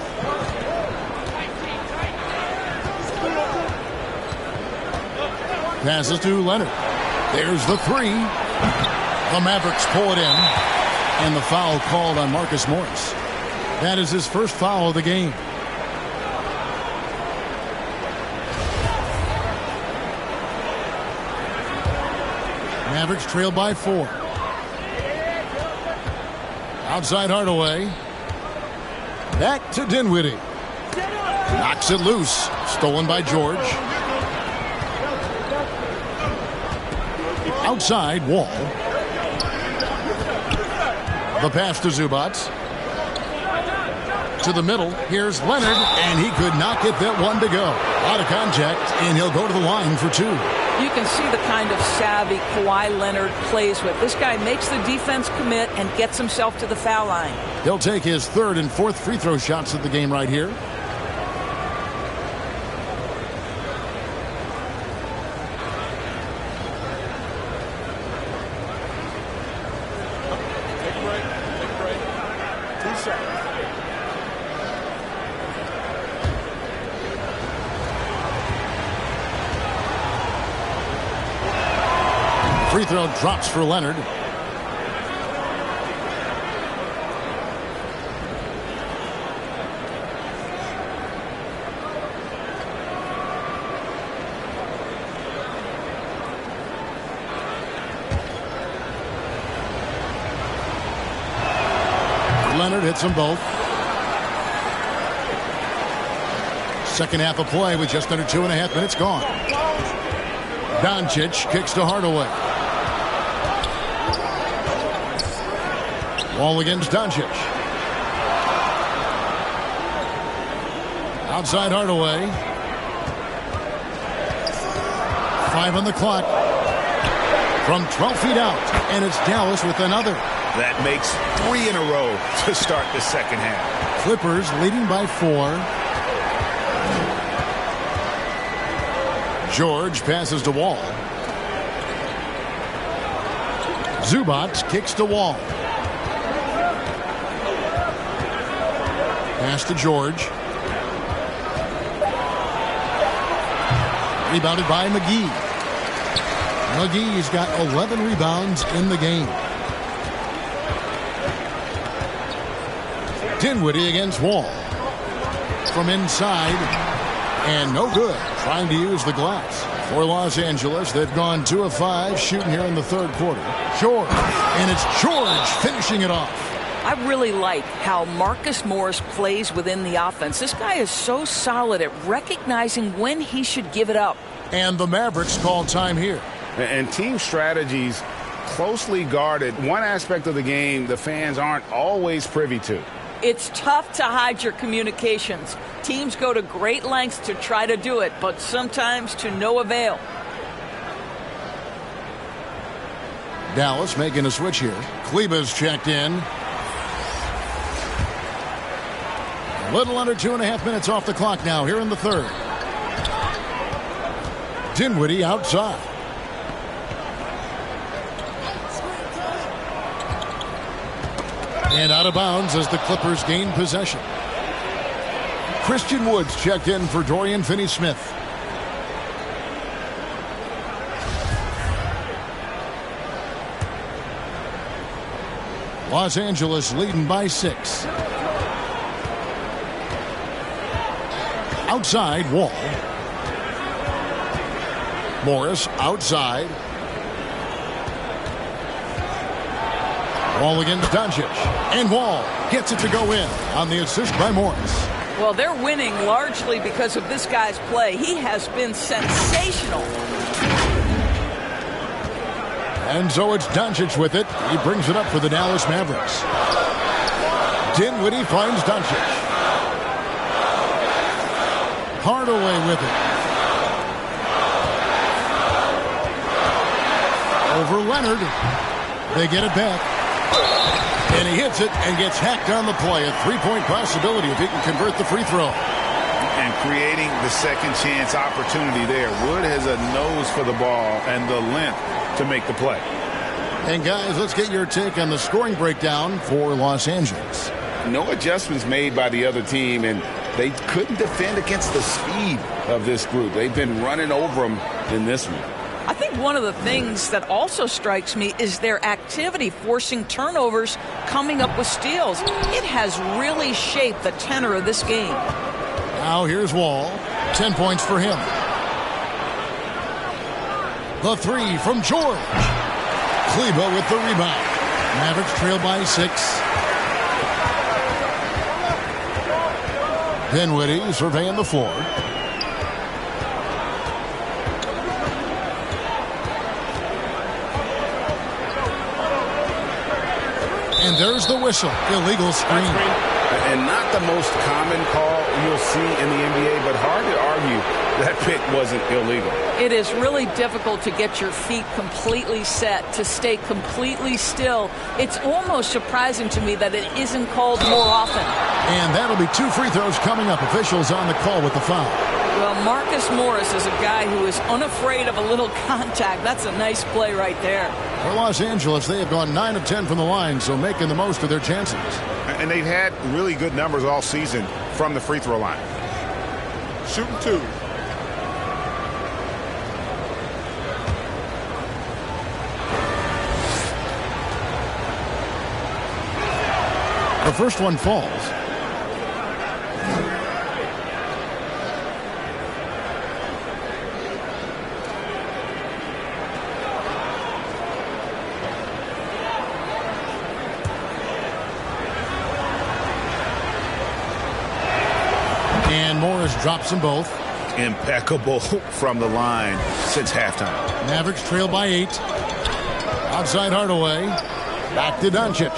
Passes to Leonard. There's the 3. The Mavericks pull it in. And the foul called on Marcus Morris. That is his first foul of the game. Mavericks trail by 4. Outside Hardaway. Back to Dinwiddie. Knocks it loose. Stolen by George. Outside Wall. The pass to Zubac. To the middle. Here's Leonard. And he could not get that one to go. Out of contact. And he'll go to the line for 2. You can see the kind of savvy Kawhi Leonard plays with. This guy makes the defense commit and gets himself to the foul line. He'll take his 3rd and 4th free throw shots of the game right here. Take a break. Take a break. 2 seconds. Free throw drops for Leonard. Leonard hits them both. Second half of play with just under 2.5 minutes gone. Doncic kicks to Hardaway. Wall against Doncic. Outside Hardaway. 5 on the clock. From 12 feet out. And it's Dallas with another. That makes 3 in a row to start the second half. Clippers leading by 4. George passes to Wall. Zubac kicks to Wall. Pass to George. Rebounded by McGee. McGee's got 11 rebounds in the game. Dinwiddie against Wall. From inside. And no good. Trying to use the glass. For Los Angeles, they've gone 2 of 5 shooting here in the third quarter. George. And it's George finishing it off. I really like how Marcus Morris plays within the offense. This guy is so solid at recognizing when he should give it up. And the Mavericks call time here. And team strategies closely guarded. One aspect of the game the fans aren't always privy to. It's tough to hide your communications. Teams go to great lengths to try to do it, but sometimes to no avail. Dallas making a switch here. Kleba's checked in. A little under 2.5 minutes off the clock now here in the third. Dinwiddie outside. And out of bounds as the Clippers gain possession. Christian Woods checked in for Dorian Finney-Smith. Los Angeles leading by 6. Outside, Wall. Morris outside. Wall against Doncic. And Wall gets it to go in on the assist by Morris. Well, they're winning largely because of this guy's play. He has been sensational. And so it's Doncic with it. He brings it up for the Dallas Mavericks. Dinwiddie finds Doncic. Hardaway with it. Over Leonard. They get it back. And he hits it and gets hacked on the play. A 3-point possibility if he can convert the free throw. And creating the second chance opportunity there. Wood has a nose for the ball and the length to make the play. And guys, let's get your take on the scoring breakdown for Los Angeles. No adjustments made by the other team, and they couldn't defend against the speed of this group. They've been running over them in this one. I think one of the things that also strikes me is their activity forcing turnovers, coming up with steals. It has really shaped the tenor of this game. Now here's Wall. 10 points for him. The 3 from George. Kleba with the rebound. Mavericks trail by 6. Dinwiddie surveying the floor. And there's the whistle. Illegal screen. And not the most common call you'll see in the NBA, but hard to argue that pick wasn't illegal. It is really difficult to get your feet completely set, to stay completely still. It's almost surprising to me that it isn't called more often. And that'll be 2 free throws coming up. Officials on the call with the foul. Well, Marcus Morris is a guy who is unafraid of a little contact. That's a nice play right there. For Los Angeles, they have gone 9 of 10 from the line, so making the most of their chances. And they've had really good numbers all season from the free throw line. Shooting 2. The first one falls. Drops them both. Impeccable from the line since halftime. Mavericks trail by 8. Outside Hardaway. Back to Doncic.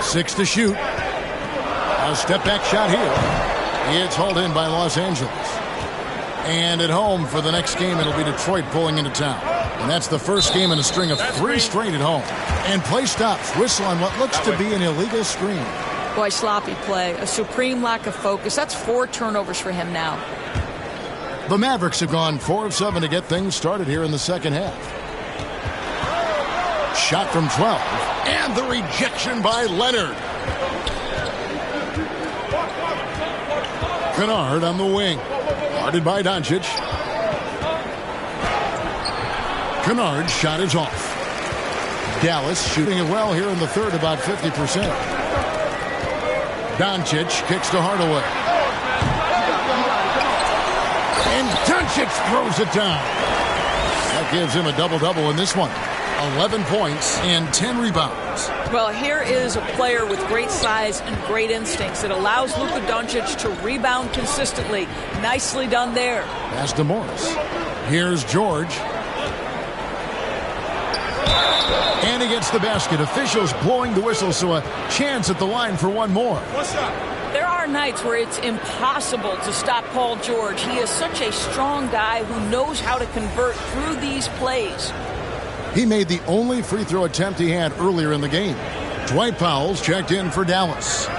Six to shoot. A step-back shot here. It's hauled in by Los Angeles. And at home for the next game, it'll be Detroit pulling into town. And that's the first game in a string of 3 straight at home. And play stops. Whistle on what looks to be an illegal screen. Boy, sloppy play. A supreme lack of focus. That's 4 turnovers for him now. The Mavericks have gone 4 of 7 to get things started here in the second half. Shot from 12. And the rejection by Leonard. Kennard on the wing. Guarded by Doncic. Kennard's shot is off. Dallas shooting it well here in the third, about 50%. Doncic kicks to Hardaway. And Doncic throws it down. That gives him a double-double in this one. 11 points and 10 rebounds. Well, here is a player with great size and great instincts. It allows Luka Doncic to rebound consistently. Nicely done there. Pass to Morris. Here's George. And he gets the basket. Officials blowing the whistle, so a chance at the line for one more. There are nights where it's impossible to stop Paul George. He is such a strong guy who knows how to convert through these plays. He made the only free throw attempt he had earlier in the game. Dwight Powell's checked in for Dallas.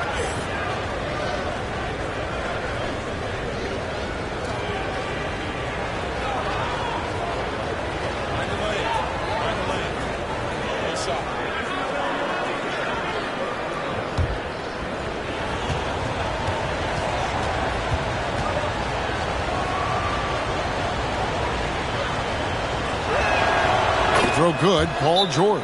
Throw good, Paul George.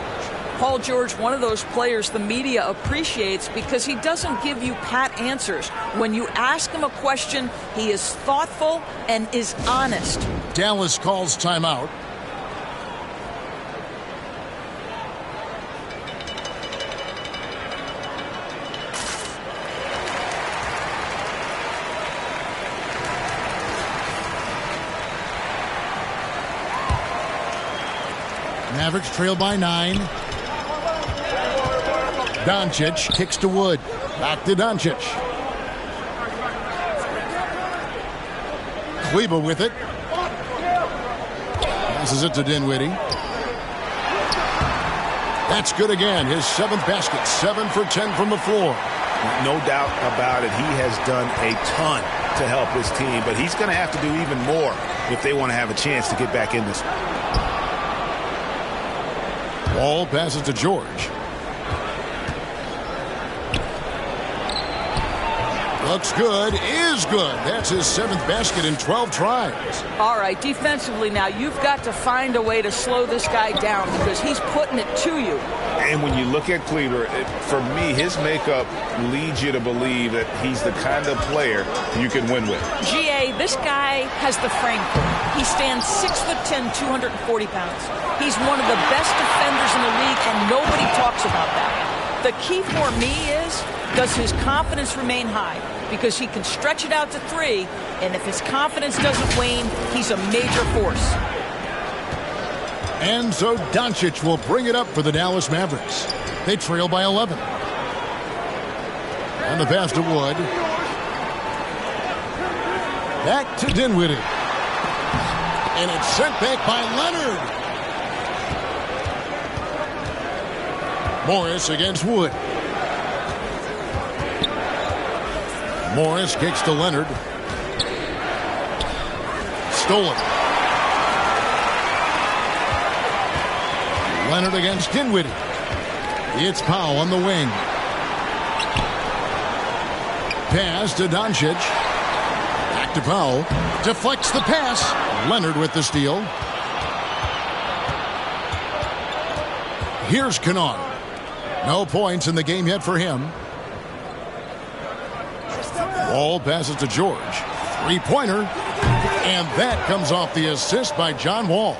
Paul George, one of those players the media appreciates because he doesn't give you pat answers. When you ask him a question, he is thoughtful and is honest. Dallas calls timeout. Mavericks trail by 9. Doncic kicks to Wood. Back to Doncic. Kleba with it. Passes it to Dinwiddie. That's good again. His 7th basket. 7 for 10 from the floor. No doubt about it. He has done a ton to help his team, but he's going to have to do even more if they want to have a chance to get back in this. Wall passes to George. Looks good, is good. That's his 7th basket in 12 tries. All right, defensively now, you've got to find a way to slow this guy down because he's putting it to you. And when you look at Kleber, for me, his makeup leads you to believe that he's the kind of player you can win with. GA, this guy has the frame for it. He stands 6'10", 240 pounds. He's one of the best defenders in the league, and nobody talks about that. The key for me is, does his confidence remain high? Because he can stretch it out to 3, and if his confidence doesn't wane, he's a major force. And so Doncic will bring it up for the Dallas Mavericks. They trail by 11. And the pass to Wood. Back to Dinwiddie. And it's sent back by Leonard. Morris against Wood. Morris kicks to Leonard. Stolen. Leonard against Dinwiddie. It's Powell on the wing. Pass to Doncic. Back to Powell. Deflects the pass. Leonard with the steal. Here's Kennard. No points in the game yet for him. Ball passes to George. 3-pointer. And that comes off the assist by John Wall.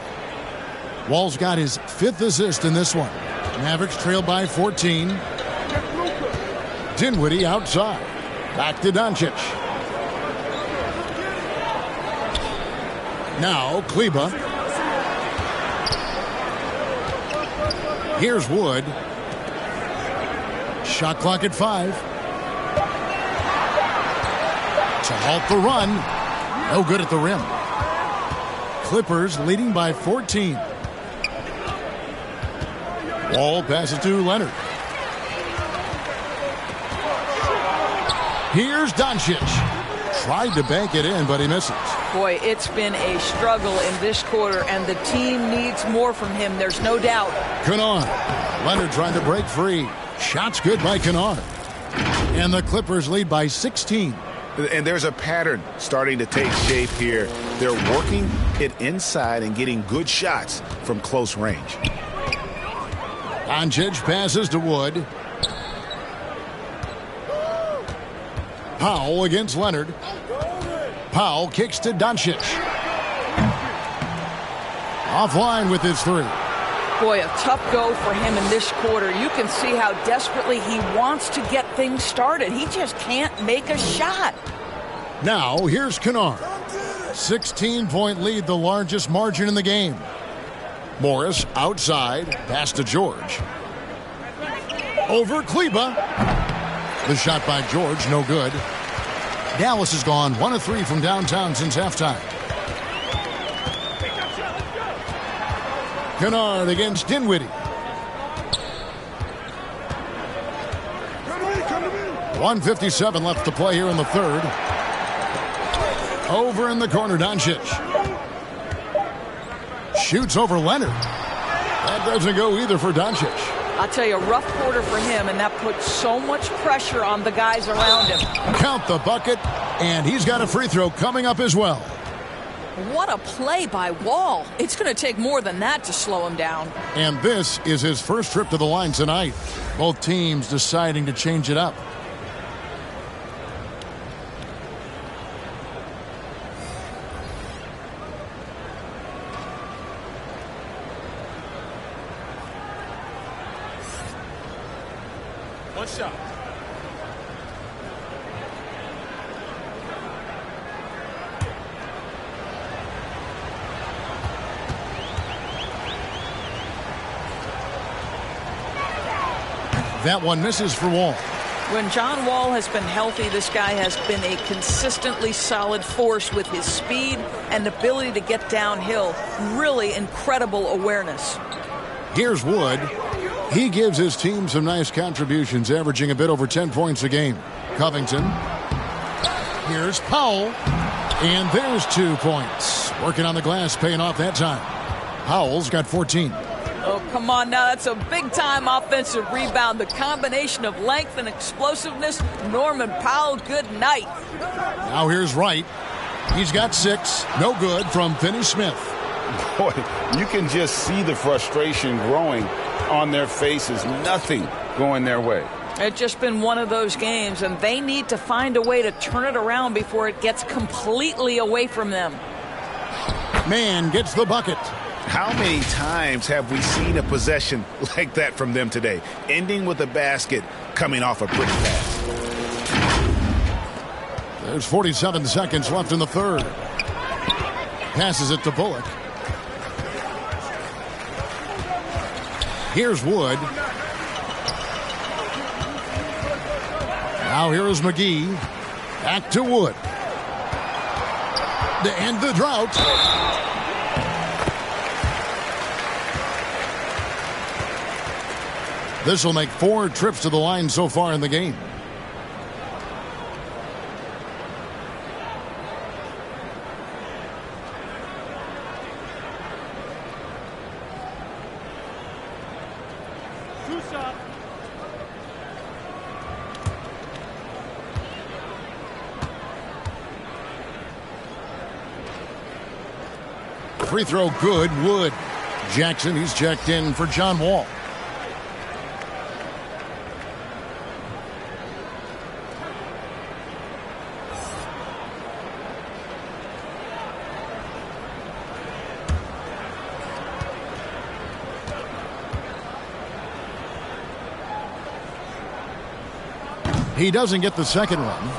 Wall's got his 5th assist in this one. Mavericks trail by 14. Dinwiddie outside. Back to Doncic. Now Kleba. Here's Wood. Shot clock at 5. To halt the run. No good at the rim. Clippers leading by 14. Wall passes to Leonard. Here's Doncic. Tried to bank it in, but he misses. Boy, it's been a struggle in this quarter, and the team needs more from him. There's no doubt. Kennard. Leonard trying to break free. Shots good by Kennard. And the Clippers lead by 16. And there's a pattern starting to take shape here. They're working it inside and getting good shots from close range. Doncic passes to Wood. Powell against Leonard. Powell kicks to Doncic. Offline with his 3. Boy, a tough go for him in this quarter. You can see how desperately he wants to get things started. He just can't make a shot. Now, here's Kennard. 16-point lead, the largest margin in the game. Morris outside. Pass to George. Over Kleba. The shot by George, no good. Dallas has gone 1 of 3 from downtown since halftime. Kennard against Dinwiddie. 1:57 left to play here in the third. Over in the corner, Doncic. Shoots over Leonard. That doesn't go either for Doncic. I'll tell you, a rough quarter for him, and that puts so much pressure on the guys around him. Count the bucket, and he's got a free throw coming up as well. What a play by Wall. It's going to take more than that to slow him down. And this is his first trip to the line tonight. Both teams deciding to change it up. One shot. That one misses for Wall. When John Wall has been healthy, this guy has been a consistently solid force with his speed and ability to get downhill. Really incredible awareness. Here's Wood. He gives his team some nice contributions, averaging a bit over 10 points a game. Covington. Here's Powell. And there's 2 points. Working on the glass, paying off that time. Powell's got 14. Oh, come on now. That's a big-time offensive rebound. The combination of length and explosiveness. Norman Powell, good night. Now here's Wright. He's got 6. No good from Finney-Smith. Boy, you can just see the frustration growing on their faces. Nothing going their way. It's just been one of those games, and they need to find a way to turn it around before it gets completely away from them. Man gets the bucket. How many times have we seen a possession like that from them today? Ending with a basket, coming off a pretty pass. There's 47 seconds left in the third. Passes it to Bullock. Here's Wood. Now here is McGee. Back to Wood. To end the drought. This will make 4 trips to the line so far in the game. Free throw good. Wood. Jackson, he's checked in for John Wall. He doesn't get the second one.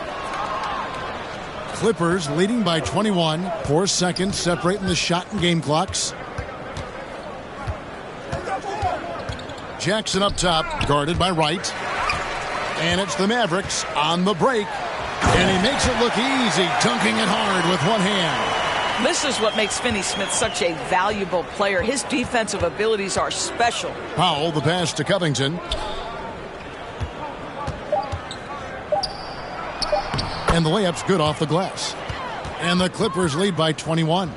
Clippers leading by 21. 4 seconds separating the shot and game clocks. Jackson up top, guarded by Wright. And it's the Mavericks on the break. And he makes it look easy, dunking it hard with one hand. This is what makes Finney Smith such a valuable player. His defensive abilities are special. Powell, the pass to Covington. And the layup's good off the glass. And the Clippers lead by 21.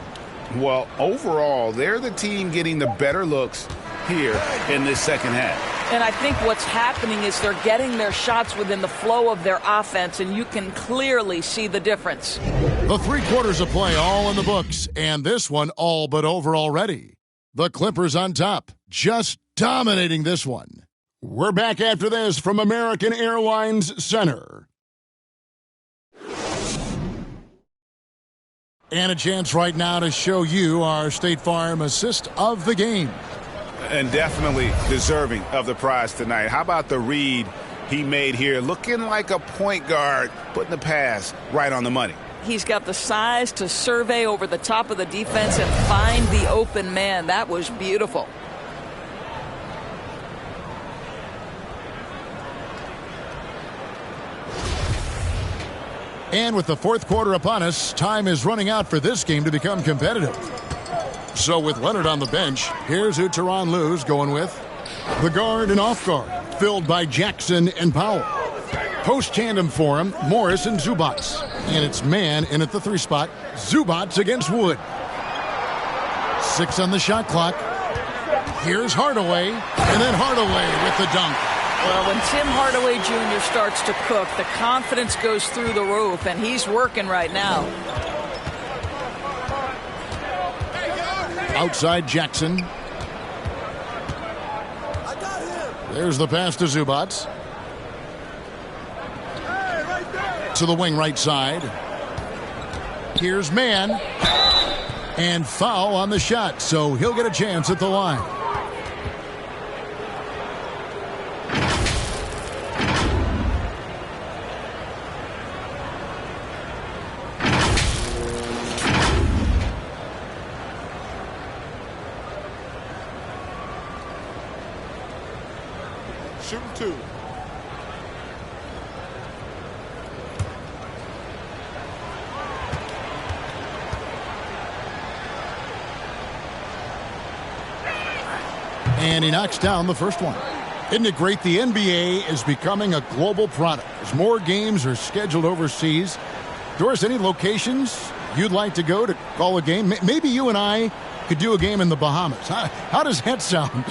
Well, overall, they're the team getting the better looks here in this second half. And I think what's happening is they're getting their shots within the flow of their offense, and you can clearly see the difference. The 3 quarters of play all in the books, and this one all but over already. The Clippers on top, just dominating this one. We're back after this from American Airlines Center. And a chance right now to show you our State Farm assist of the game. And definitely deserving of the prize tonight. How about the read he made here? Looking like a point guard, putting the pass right on the money. He's got the size to survey over the top of the defense and find the open man. That was beautiful. And with the 4th quarter upon us, time is running out for this game to become competitive. So with Leonard on the bench, here's who Tyronn Lue's going with. The guard and off guard, filled by Jackson and Powell. Post tandem for him, Morris and Zubats. And it's man in at the 3 spot, Zubats against Wood. 6 on the shot clock. Here's Hardaway, and then Hardaway with the dunk. Well, when Tim Hardaway Jr. starts to cook, the confidence goes through the roof, and he's working right now. Outside Jackson. There's the pass to Zubats. To the wing right side. Here's man. And foul on the shot, so he'll get a chance at the line. Shooting 2. And he knocks down the first one. Isn't it great? The NBA is becoming a global product. As more games are scheduled overseas. Doris, any locations you'd like to go to call a game? Maybe you and I could do a game in the Bahamas. How does that sound?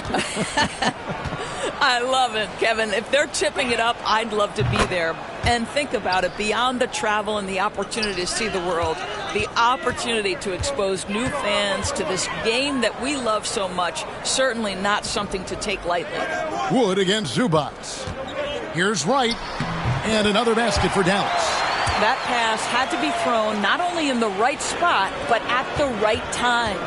I love it, Kevin. If they're tipping it up, I'd love to be there. And think about it, beyond the travel and the opportunity to see the world, the opportunity to expose new fans to this game that we love so much, certainly not something to take lightly. Wood against Zubats. Here's Wright, and another basket for Dallas. That pass had to be thrown not only in the right spot, but at the right time.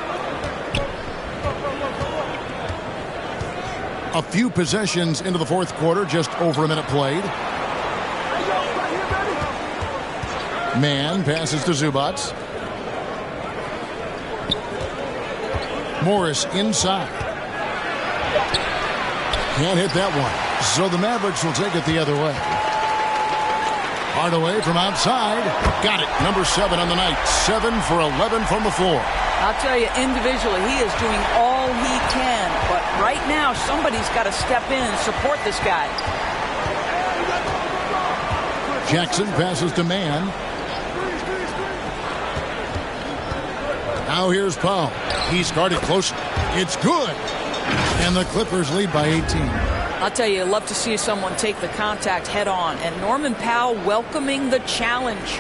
A few possessions into the 4th quarter, just over a minute played. Man passes to Zubats. Morris inside. Can't hit that one. So the Mavericks will take it the other way. Hardaway from outside. Got it. Number 7 on the night. 7 for 11 from the floor. I'll tell you, individually, he is doing all he can. But right now, somebody's got to step in and support this guy. Jackson passes to Man. Now here's Powell. He's guarded close. It's good. And the Clippers lead by 18. I'll tell you, I'd love to see someone take the contact head on. And Norman Powell welcoming the challenge.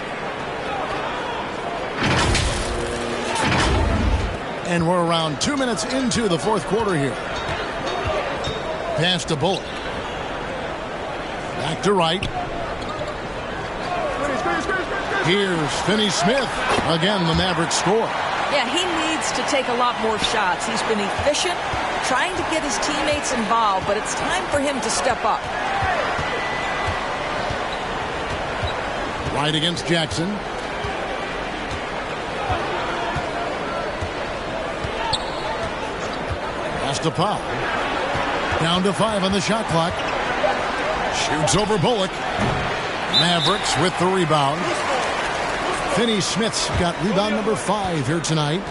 And we're around 2 minutes into the 4th quarter here. Pass to Bullock. Back to Wright. Here's Finney Smith. Again, the Mavericks score. Yeah, he needs to take a lot more shots. He's been efficient, trying to get his teammates involved, but it's time for him to step up. Right against Jackson. Pass to Powell. Down to 5 on the shot clock. Shoots over Bullock. Mavericks with the rebound. Finney-Smith's got rebound number 5 here tonight.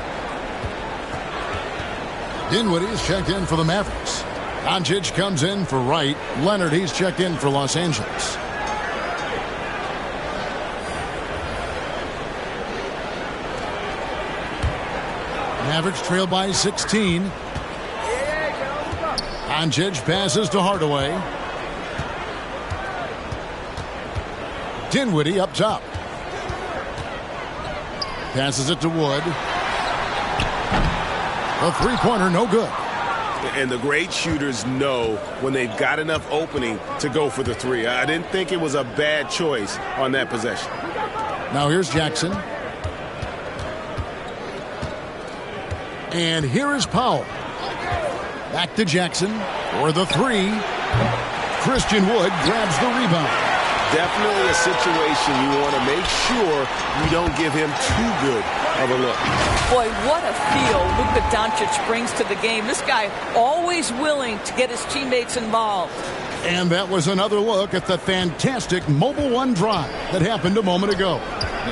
Dinwiddie's checked in for the Mavericks. Doncic comes in for Wright. Leonard, he's checked in for Los Angeles. Mavericks trail by 16. Doncic passes to Hardaway. Dinwiddie up top. Passes it to Wood. The three-pointer, no good. And the great shooters know when they've got enough opening to go for the three. I didn't think it was a bad choice on that possession. Now here's Jackson. And here is Powell. Back to Jackson for the three. Christian Wood grabs the rebound. Definitely a situation you want to make sure you don't give him too good of a look. Boy, what a feel Luka Doncic brings to the game. This guy always willing to get his teammates involved. And that was another look at the fantastic Mobile One drive that happened a moment ago.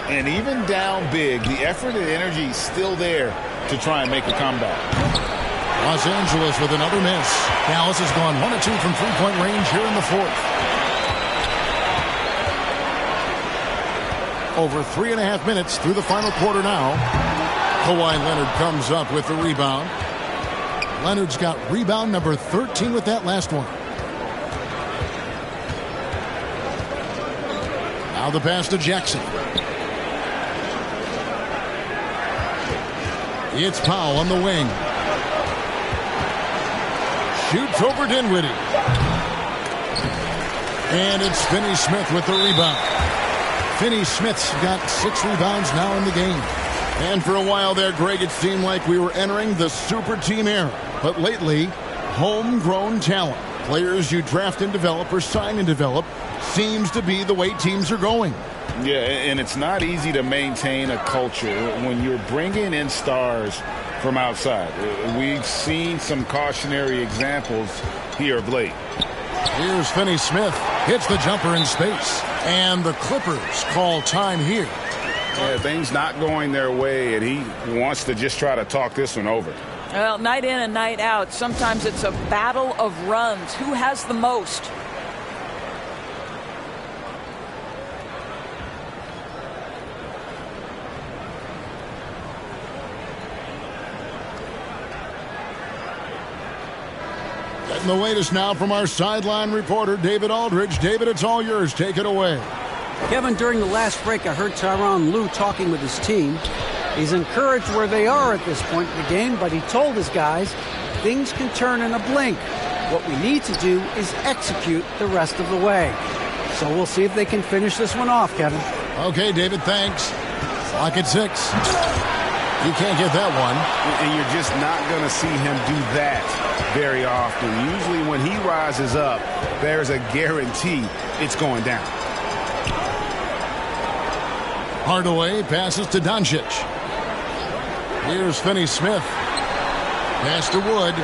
And even down big, the effort and energy is still there to try and make a comeback. Los Angeles with another miss. Dallas has gone 1 of 2 from three-point range here in the fourth. Over 3.5 minutes through the final quarter now. Kawhi Leonard comes up with the rebound. Leonard's got rebound number 13 with that last one. Now the pass to Jackson. It's Powell on the wing. Shoots over Dinwiddie. And it's Finney-Smith with the rebound. Finney-Smith's got 6 rebounds now in the game. And for a while there, Greg, it seemed like we were entering the super team era. But lately, homegrown talent, players you draft and develop or sign and develop, seems to be the way teams are going. Yeah, and it's not easy to maintain a culture when you're bringing in stars from outside. We've seen some cautionary examples here of late. Here's Finney-Smith. Hits the jumper in space. And the Clippers call time here. Yeah, things not going their way, and he wants to just try to talk this one over. Well, night in and night out, sometimes it's a battle of runs. Who has the most? Getting the latest now from our sideline reporter, David Aldridge. David, it's all yours. Take it away. Kevin, during the last break, I heard Tyronn Lue talking with his team. He's encouraged where they are at this point in the game, but he told his guys things can turn in a blink. What we need to do is execute the rest of the way. So we'll see if they can finish this one off, Kevin. Okay, David, thanks. Clock at 6. You can't get that one. And you're just not going to see him do that very often. Usually when he rises up, there's a guarantee it's going down. Hardaway passes to Doncic. Here's Finney-Smith. Pass to Wood.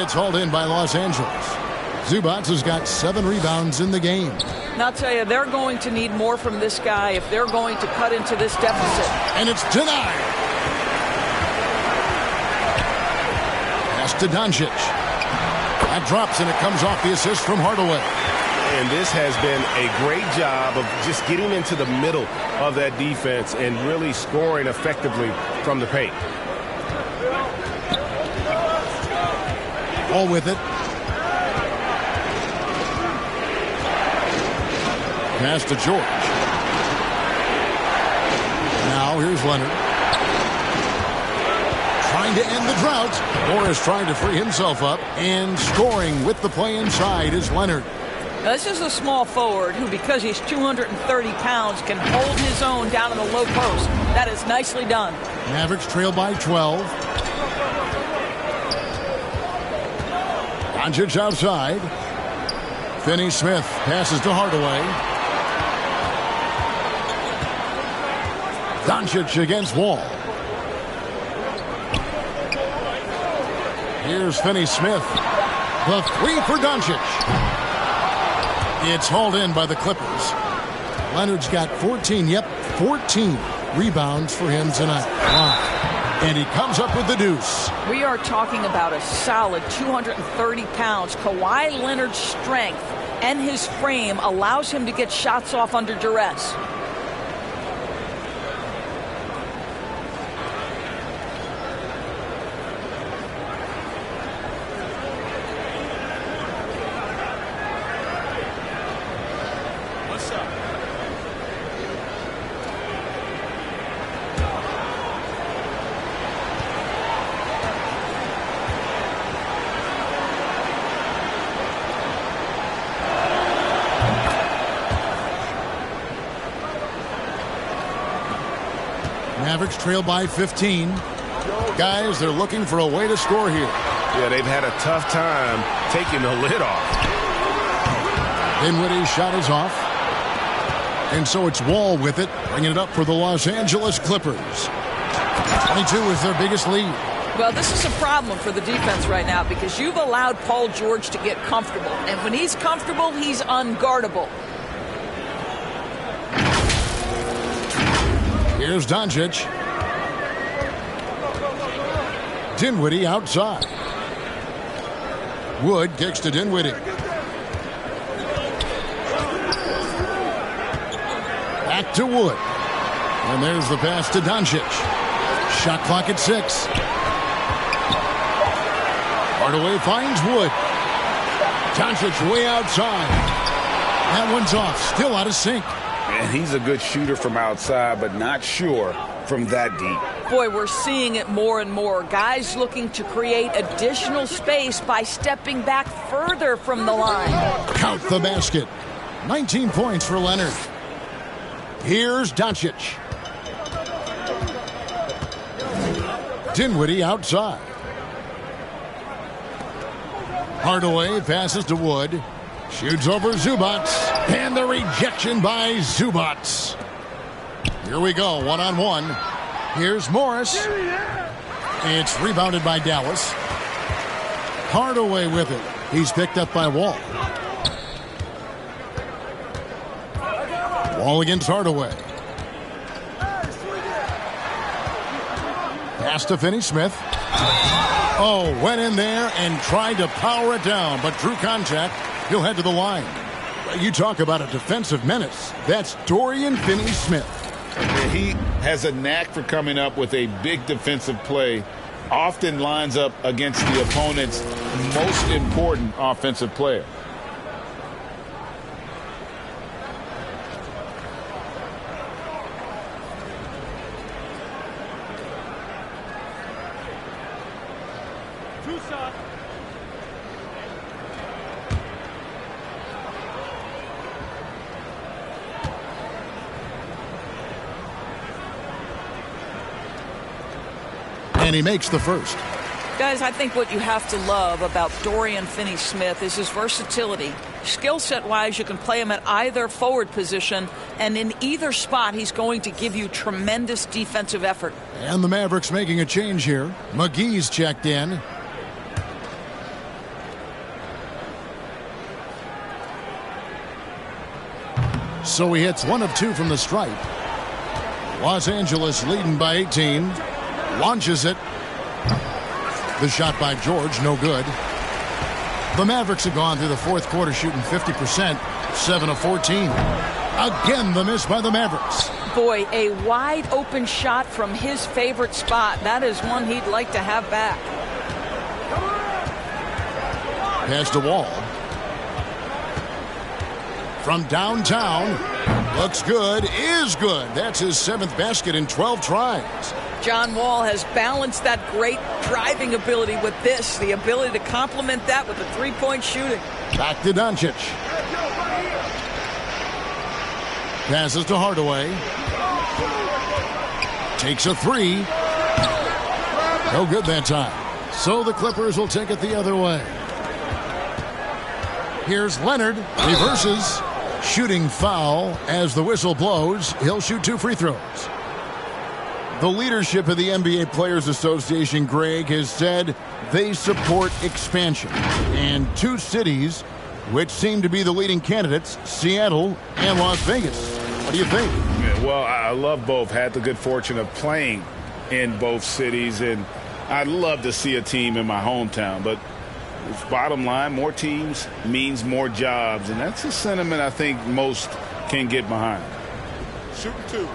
It's hauled in by Los Angeles. Zubac has got 7 rebounds in the game. And I'll tell you, they're going to need more from this guy if they're going to cut into this deficit. And it's denied. Pass to Doncic. That drops, and it comes off the assist from Hardaway. And this has been a great job of just getting into the middle of that defense and really scoring effectively from the paint. All with it. Pass to George. Now here's Leonard. Trying to end the drought. Morris trying to free himself up. And scoring with the play inside is Leonard. Now, this is a small forward who, because he's 230 pounds, can hold his own down in the low post. That is nicely done. Mavericks trail by 12. Doncic outside. Finney-Smith passes to Hardaway. Doncic against Wall. Here's Finney-Smith. The three for Doncic. It's hauled in by the Clippers. Leonard's got 14 rebounds for him tonight. Wow. And he comes up with the deuce. We are talking about a solid 230 pounds. Kawhi Leonard's strength and his frame allows him to get shots off under duress. Mavericks trail by 15. Guys, they're looking for a way to score here. Yeah, they've had a tough time taking the lid off. Dinwiddie's shot is off. And so it's Wall with it, bringing it up for the Los Angeles Clippers. 22 is their biggest lead. Well, this is a problem for the defense right now because you've allowed Paul George to get comfortable. And when he's comfortable, he's unguardable. Here's Doncic. Dinwiddie outside. Wood kicks to Dinwiddie. Back to Wood. And there's the pass to Doncic. Shot clock at 6. Hardaway finds Wood. Doncic way outside. That one's off. Still out of sync. And he's a good shooter from outside, but not sure from that deep. Boy, we're seeing it more and more. Guys looking to create additional space by stepping back further from the line. Count the basket. 19 points for Leonard. Here's Doncic. Dinwiddie outside. Hardaway passes to Wood. Shoots over Zubac. And the rejection by Zubac. Here we go, one-on-one. Here's Morris. It's rebounded by Dallas. Hardaway with it. He's picked up by Wall. Wall against Hardaway. Pass to Finney-Smith. Oh, went in there and tried to power it down, but drew contact. He'll head to the line. You talk about a defensive menace. That's Dorian Finney-Smith. He has a knack for coming up with a big defensive play. Often lines up against the opponent's most important offensive player. And he makes the first. Guys, I think what you have to love about Dorian Finney-Smith is his versatility. Skill set wise, you can play him at either forward position, and in either spot, he's going to give you tremendous defensive effort. And the Mavericks making a change here. McGee's checked in. So he hits 1 of 2 from the stripe. Los Angeles leading by 18. Launches it. The shot by George, no good. The Mavericks have gone through the fourth quarter shooting 50%, 7 of 14. Again, the miss by the Mavericks. Boy, a wide open shot from his favorite spot. That is one he'd like to have back. Pass to Wall. From downtown. Looks good, is good. That's his 7th basket in 12 tries. John Wall has balanced that great driving ability with this, the ability to complement that with the three-point shooting. Back to Doncic. Passes to Hardaway. Takes a 3. No good that time. So the Clippers will take it the other way. Here's Leonard. Reverses. Shooting foul as the whistle blows. He'll shoot 2 free throws. The leadership of the NBA Players Association, Greg, has said they support expansion. And 2 cities which seem to be the leading candidates, Seattle and Las Vegas. What do you think? Yeah, well, I love both. Had the good fortune of playing in both cities, and I'd love to see a team in my hometown. But bottom line, more teams means more jobs, and that's a sentiment I think most can get behind. Shooting 2.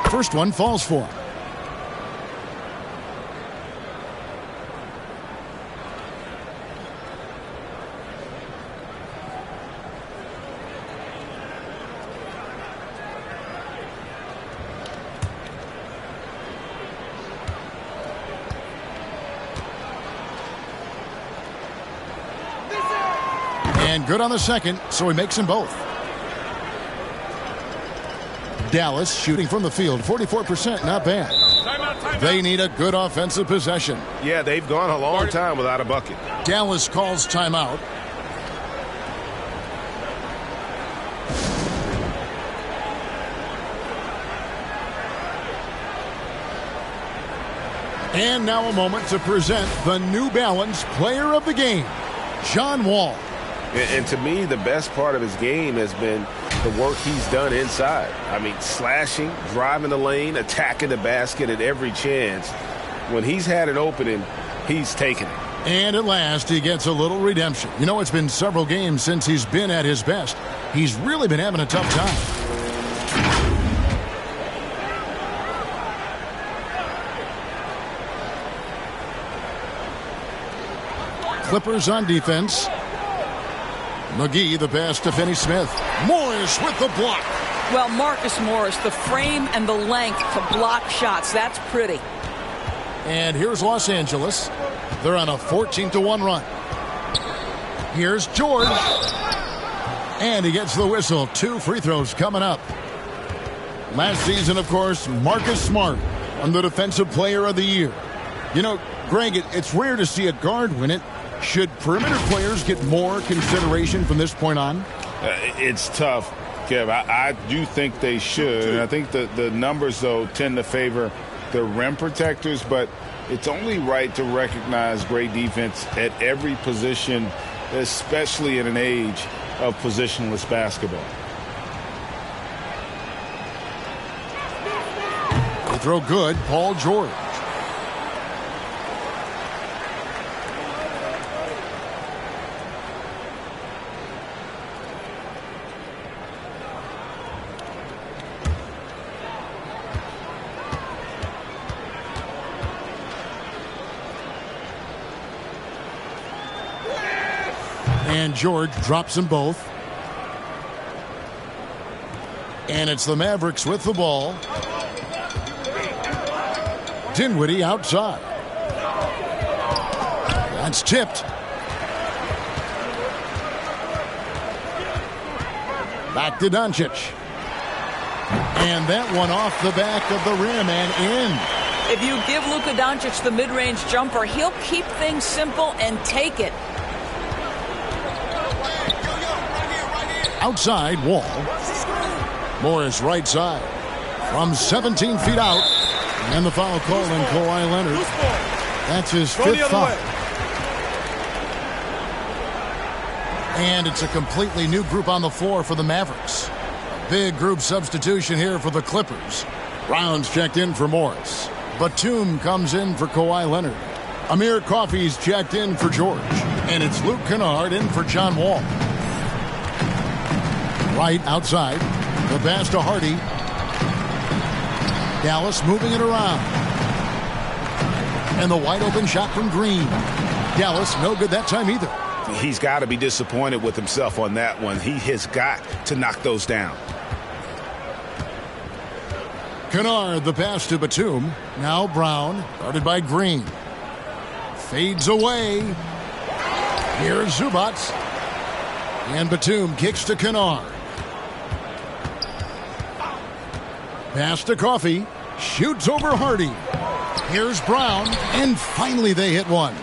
First one falls for him. And good on the second, so he makes them both. Dallas shooting from the field, 44%, not bad. They need a good offensive possession. Yeah, they've gone a long time without a bucket. Dallas calls timeout. And now a moment to present the New Balance Player of the Game, John Wall. And to me, the best part of his game has been the work he's done inside. I mean, slashing, driving the lane, attacking the basket at every chance. When he's had an opening, he's taken it. And at last, he gets a little redemption. You know, it's been several games since he's been at his best. He's really been having a tough time. Clippers on defense. McGee, the pass to Finney Smith. Morris with the block. Well, Marcus Morris, the frame and the length to block shots. That's pretty. And here's Los Angeles. They're on a 14-1 run. Here's George. And he gets the whistle. 2 free throws coming up. Last season, of course, Marcus Smart won the Defensive Player of the Year. You know, Greg, it's rare to see a guard win it. Should perimeter players get more consideration from this point on? It's tough, Kev. I do think they should. And I think the numbers, though, tend to favor the rim protectors, but it's only right to recognize great defense at every position, especially in an age of positionless basketball. They throw good, Paul George. And George drops them both. And it's the Mavericks with the ball. Dinwiddie outside. That's tipped. Back to Doncic. And that one off the back of the rim and in. If you give Luka Doncic the mid-range jumper, he'll keep things simple and take it. Outside, Wall. Morris right side. From 17 feet out. And the foul call on Kawhi Leonard. That's his 5th foul. And it's a completely new group on the floor for the Mavericks. Big group substitution here for the Clippers. Brown's checked in for Morris. Batum comes in for Kawhi Leonard. Amir Coffey's checked in for George. And it's Luke Kennard in for John Wall. Right outside. The pass to Hardy. Dallas moving it around. And the wide open shot from Green. Dallas no good that time either. He's got to be disappointed with himself on that one. He has got to knock those down. Kennard, the pass to Batum. Now Brown, guarded by Green. Fades away. Here's Zubats. And Batum kicks to Kennard. Pass to Coffey. Shoots over Hardy. Here's Brown. And finally they hit one.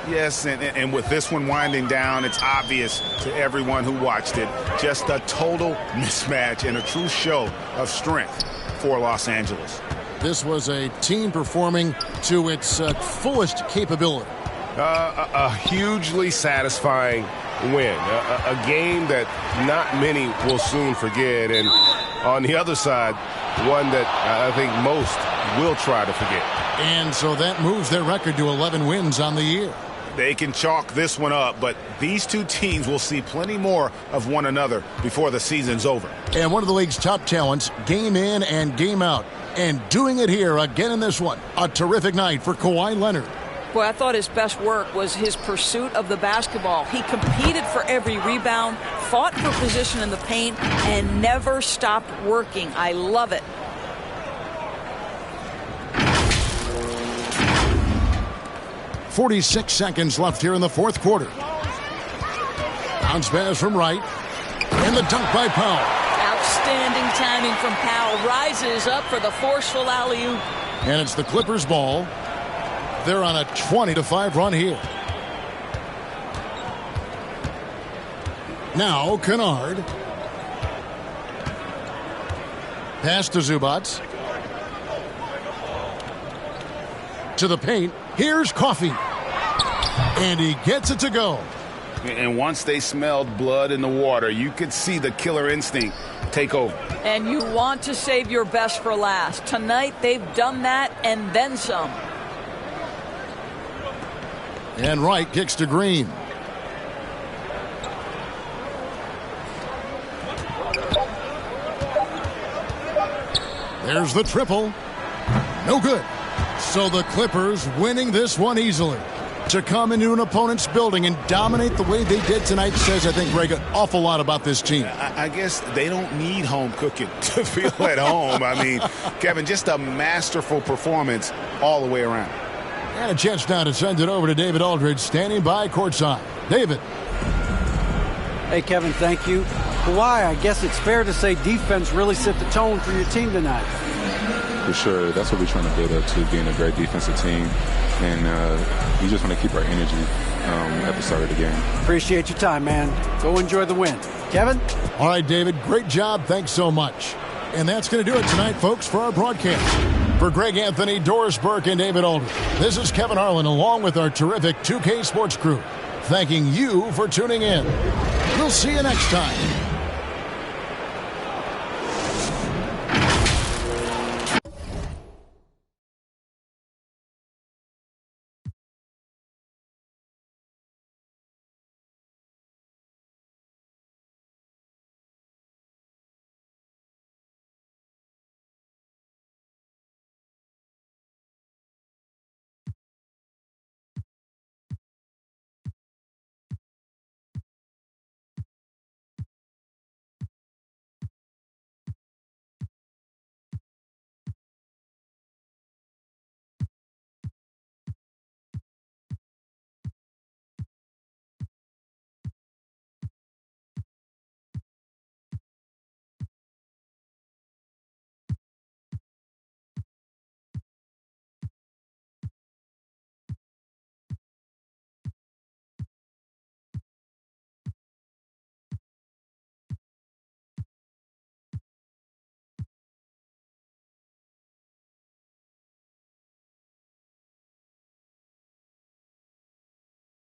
Yes, and with this one winding down, it's obvious to everyone who watched it. Just a total mismatch and a true show of strength for Los Angeles. This was a team performing to its fullest capability. A hugely satisfying win. A game that not many will soon forget. And on the other side, one that I think most will try to forget. And so that moves their record to 11 wins on the year. They can chalk this one up, but these two teams will see plenty more of one another before the season's over. And one of the league's top talents, game in and game out. And doing it here again in this one. A terrific night for Kawhi Leonard. Boy, I thought his best work was his pursuit of the basketball. He competed for every rebound, fought for position in the paint, and never stopped working. I love it. .46 seconds left here in the fourth quarter. Bounce pass from Wright. And the dunk by Powell. Outstanding timing from Powell. Rises up for the forceful alley-oop. And it's the Clippers' ball. They're on a 20-5 run here. Now Kennard. Pass to Zubac. To the paint. Here's Coffey. And he gets it to go. And once they smelled blood in the water, you could see the killer instinct take over. And you want to save your best for last. Tonight, they've done that and then some. And Wright kicks to Green. There's the triple. No good. So the Clippers winning this one easily. To come into an opponent's building and dominate the way they did tonight says, I think, Greg, an awful lot about this team. I guess they don't need home cooking to feel at home. I mean, Kevin, just a masterful performance all the way around. And a chance now to send it over to David Aldridge, standing by courtside. David. Hey, Kevin, thank you. Kawhi, I guess it's fair to say defense really set the tone for your team tonight. For sure. That's what we're trying to build up to, being a great defensive team. And we just want to keep our energy at the start of the game. Appreciate your time, man. Go enjoy the win. Kevin? All right, David, great job. Thanks so much. And that's going to do it tonight, folks, for our broadcast. For Greg Anthony, Doris Burke, and David Aldridge, this is Kevin Harlan along with our terrific 2K Sports crew, thanking you for tuning in. We'll see you next time.